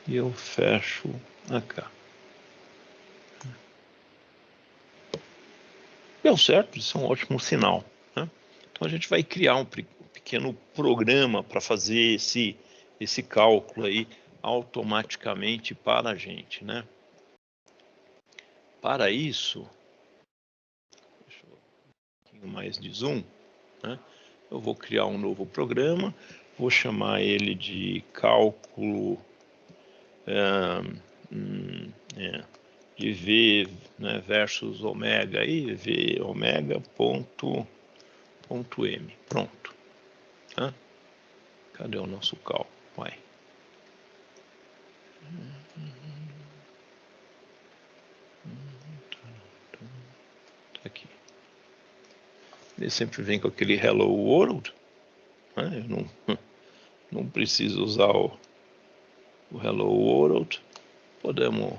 E eu fecho acá. Deu certo, isso é um ótimo sinal. Né? Então a gente vai criar um pequeno programa para fazer esse cálculo aí automaticamente para a gente, né? Para isso, deixa eu um pouquinho mais de zoom, né? Eu vou criar um novo programa, vou chamar ele de cálculo de V, né, versus ômega aí, V ômega ponto M. Pronto. Tá? Cadê o nosso cálculo? Vai. Tá aqui. Ele sempre vem com aquele Hello World. Né? Eu não preciso usar o Hello World. Podemos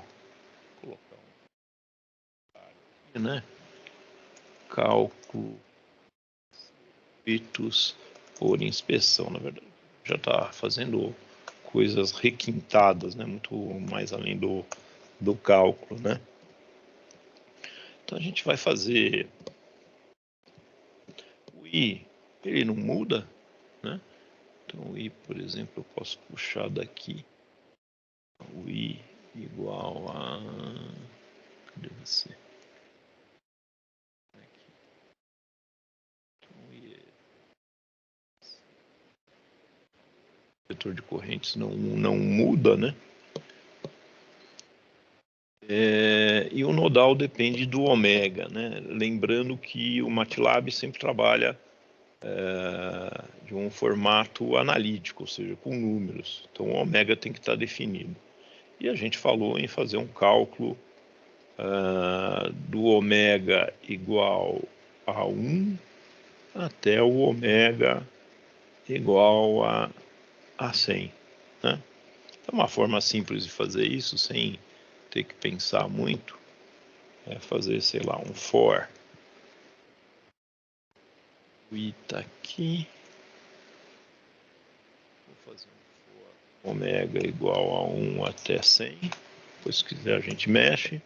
colocar né? Cálculo feitos por inspeção, na verdade. Já está fazendo coisas requintadas, né? Muito mais além do cálculo, né? Então a gente vai fazer o I, ele não muda, né? Então o I, por exemplo, eu posso puxar daqui o I igual a... Cadê você? Aqui. Então, o I o vetor de correntes não muda, né? E o nodal depende do ômega, né? Lembrando que o MATLAB sempre trabalha de um formato analítico, ou seja, com números. Então o ômega tem que estar definido. E a gente falou em fazer um cálculo do ômega igual a 1 até o ômega igual a 100. Né? Então, uma forma simples de fazer isso, sem ter que pensar muito, é fazer, sei lá, um for. O I está aqui. Vou fazer um for ômega igual a 1 até 100. Depois, se quiser, a gente mexe.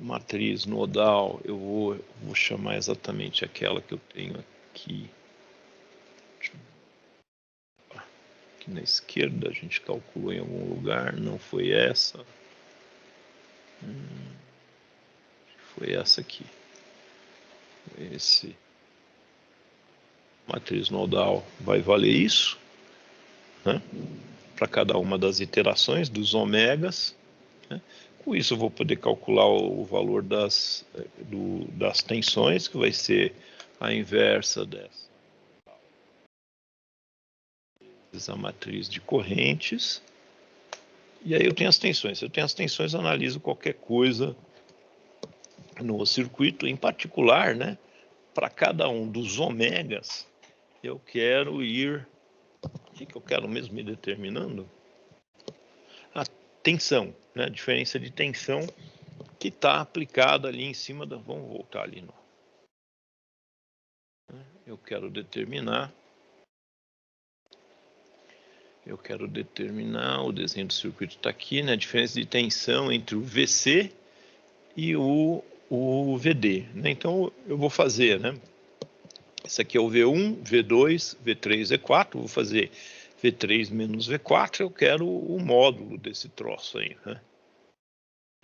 Matriz nodal, eu vou chamar exatamente aquela que eu tenho aqui. Aqui na esquerda, a gente calculou em algum lugar, não foi essa. Foi essa aqui. Esse matriz nodal vai valer isso, né? Para cada uma das iterações dos ômegas. Né? Com isso eu vou poder calcular o valor das tensões, que vai ser a inversa dessa. A matriz de correntes. E aí eu tenho as tensões. Se eu tenho as tensões, eu analiso qualquer coisa no circuito, em particular, né? Para cada um dos ômegas, eu quero ir... O que eu quero mesmo ir determinando? A tensão, né? A diferença de tensão que está aplicada ali em cima da... Vamos voltar ali. Eu quero determinar... o desenho do circuito está aqui, né? A diferença de tensão entre o VC e o VD. Né? Então, eu vou fazer, né? Esse aqui é o V1, V2, V3, V4. Vou fazer V3 menos V4. Eu quero o módulo desse troço aí, né?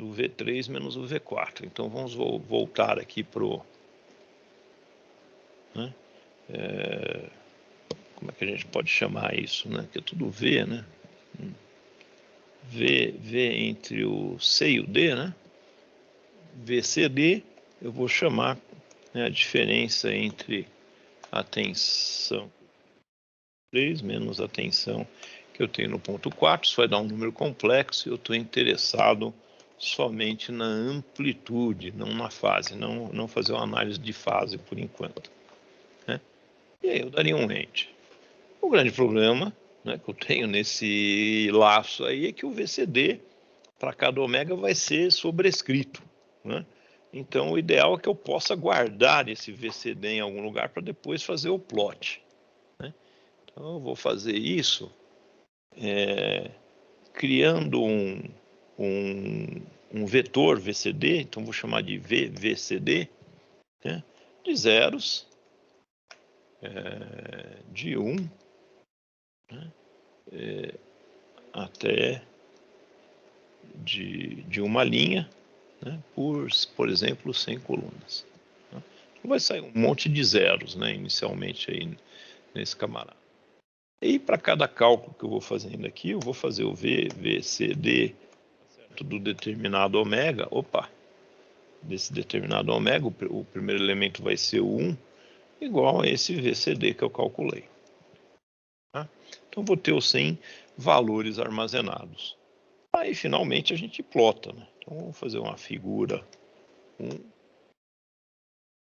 Do V3 menos o V4. Então, vamos voltar aqui para o... Né? Como é que a gente pode chamar isso, né? Que é tudo V, né? V entre o C e o D, né? VCD, eu vou chamar, né, a diferença entre a tensão 3 menos a tensão que eu tenho no ponto 4. Isso vai dar um número complexo e eu estou interessado somente na amplitude, não na fase, não fazer uma análise de fase por enquanto. Né? E aí eu daria um enter. O grande problema, né, que eu tenho nesse laço aí é que o VCD para cada ômega vai ser sobrescrito. Né? Então o ideal é que eu possa guardar esse VCD em algum lugar para depois fazer o plot. Né? Então eu vou fazer isso criando um vetor VCD, então vou chamar de VVCD, né? De zeros, de 1, né? Até de uma linha, né? por exemplo, 100 colunas. Né? Então vai sair um monte de zeros, né? Inicialmente aí nesse camarada. E para cada cálculo que eu vou fazendo aqui, eu vou fazer o VCD do determinado ômega. Opa! Desse determinado ômega, o primeiro elemento vai ser o 1, igual a esse VCD que eu calculei. Tá? Então, vou ter os 100 valores armazenados. Aí, finalmente, a gente plota, né? Então, vamos fazer uma figura 1.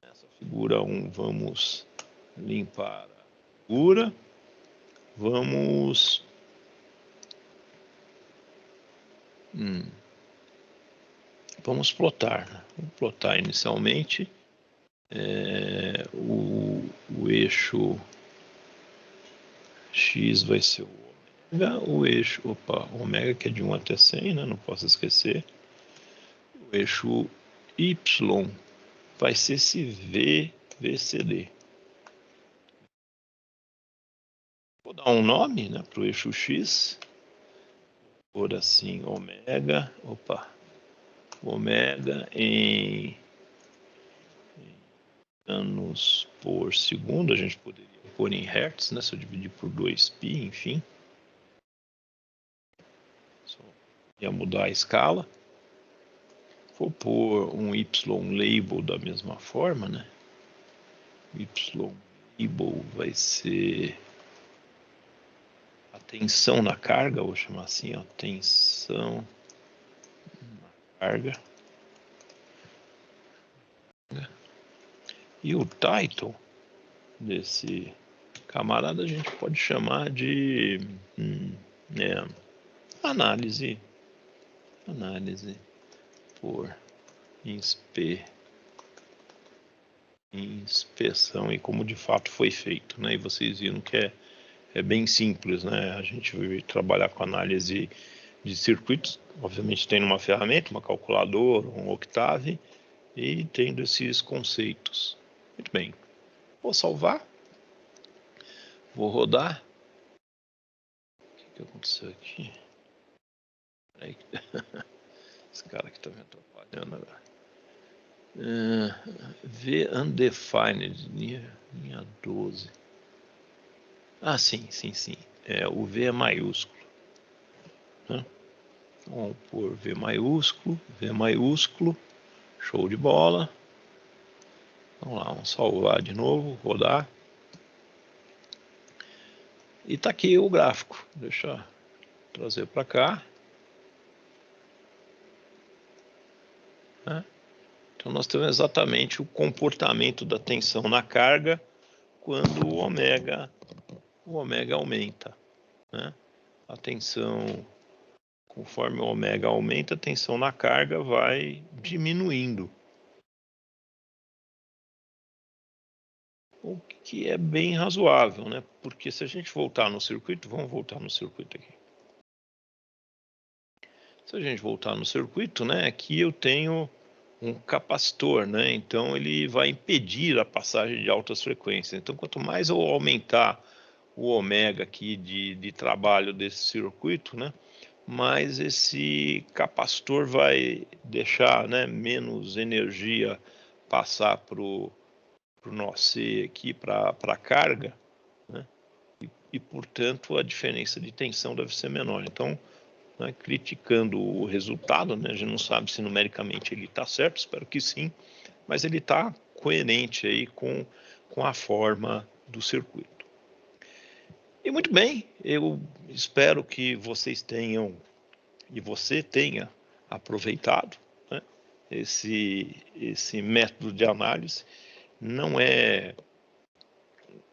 Nessa figura 1, vamos limpar a figura. Vamos plotar, né? Vamos plotar inicialmente o eixo X vai ser o ômega, o eixo, ômega que é de 1 até 100, né? Não posso esquecer. O eixo Y vai ser esse VCD. Vou dar um nome, né, para o eixo X, por assim, ômega, ômega em anos por segundo, a gente poderia pôr em hertz, né, se eu dividir por 2π, enfim. Só ia mudar a escala. Vou pôr um Y label da mesma forma, né? Y label vai ser a tensão na carga, vou chamar assim, ó, tensão na carga. E o title desse camarada a gente pode chamar de análise por inspeção e como de fato foi feito, né? E vocês viram que é bem simples, né? A gente vai trabalhar com análise de circuitos, obviamente tem uma ferramenta, uma calculadora, um Octave, e tendo esses conceitos. Muito bem. Vou salvar. Vou rodar. O que aconteceu aqui? Aí. Esse cara aqui tá me atrapalhando agora. V undefined, linha 12. Ah, sim. O V é maiúsculo. Né? Então, vamos pôr V maiúsculo. Show de bola. Vamos lá, vamos salvar de novo, rodar. E tá aqui o gráfico. Deixa eu trazer para cá. Né? Então nós temos exatamente o comportamento da tensão na carga quando o ômega aumenta. Né? A tensão, conforme o ômega aumenta, a tensão na carga vai diminuindo. O que é bem razoável, né? Porque se a gente voltar no circuito, vamos voltar no circuito aqui. Se a gente voltar no circuito, né? Aqui eu tenho um capacitor, né? Então ele vai impedir a passagem de altas frequências. Então quanto mais eu aumentar o ômega aqui de trabalho desse circuito, né? Mais esse capacitor vai deixar, né, menos energia passar para o nó C aqui para a carga, né? E portanto a diferença de tensão deve ser menor. Então, né, criticando o resultado, né, a gente não sabe se numericamente ele está certo, espero que sim, mas ele está coerente aí com a forma do circuito. E muito bem, eu espero que vocês tenham e você tenha aproveitado, né, esse método de análise. Não é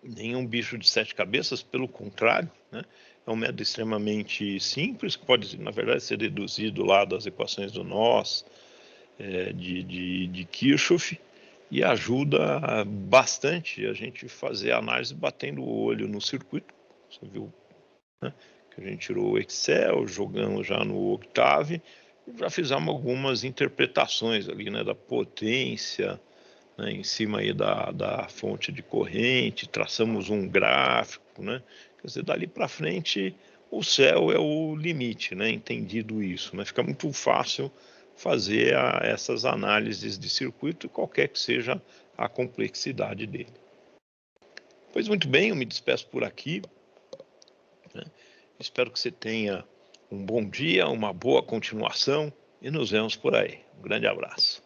nenhum bicho de 7 cabeças, pelo contrário, né? É um método extremamente simples, que pode, na verdade, ser deduzido lá das equações do Nós, de Kirchhoff, e ajuda bastante a gente fazer a análise batendo o olho no circuito. Você viu, né, que a gente tirou o Excel, jogamos já no Octave, e já fizemos algumas interpretações ali, né, da potência, né, em cima aí da fonte de corrente, traçamos um gráfico, né? Quer dizer, dali para frente o céu é o limite, né? Entendido isso, né? Fica muito fácil fazer essas análises de circuito, qualquer que seja a complexidade dele. Pois muito bem, eu me despeço por aqui, né? Espero que você tenha um bom dia, uma boa continuação e nos vemos por aí. Um grande abraço.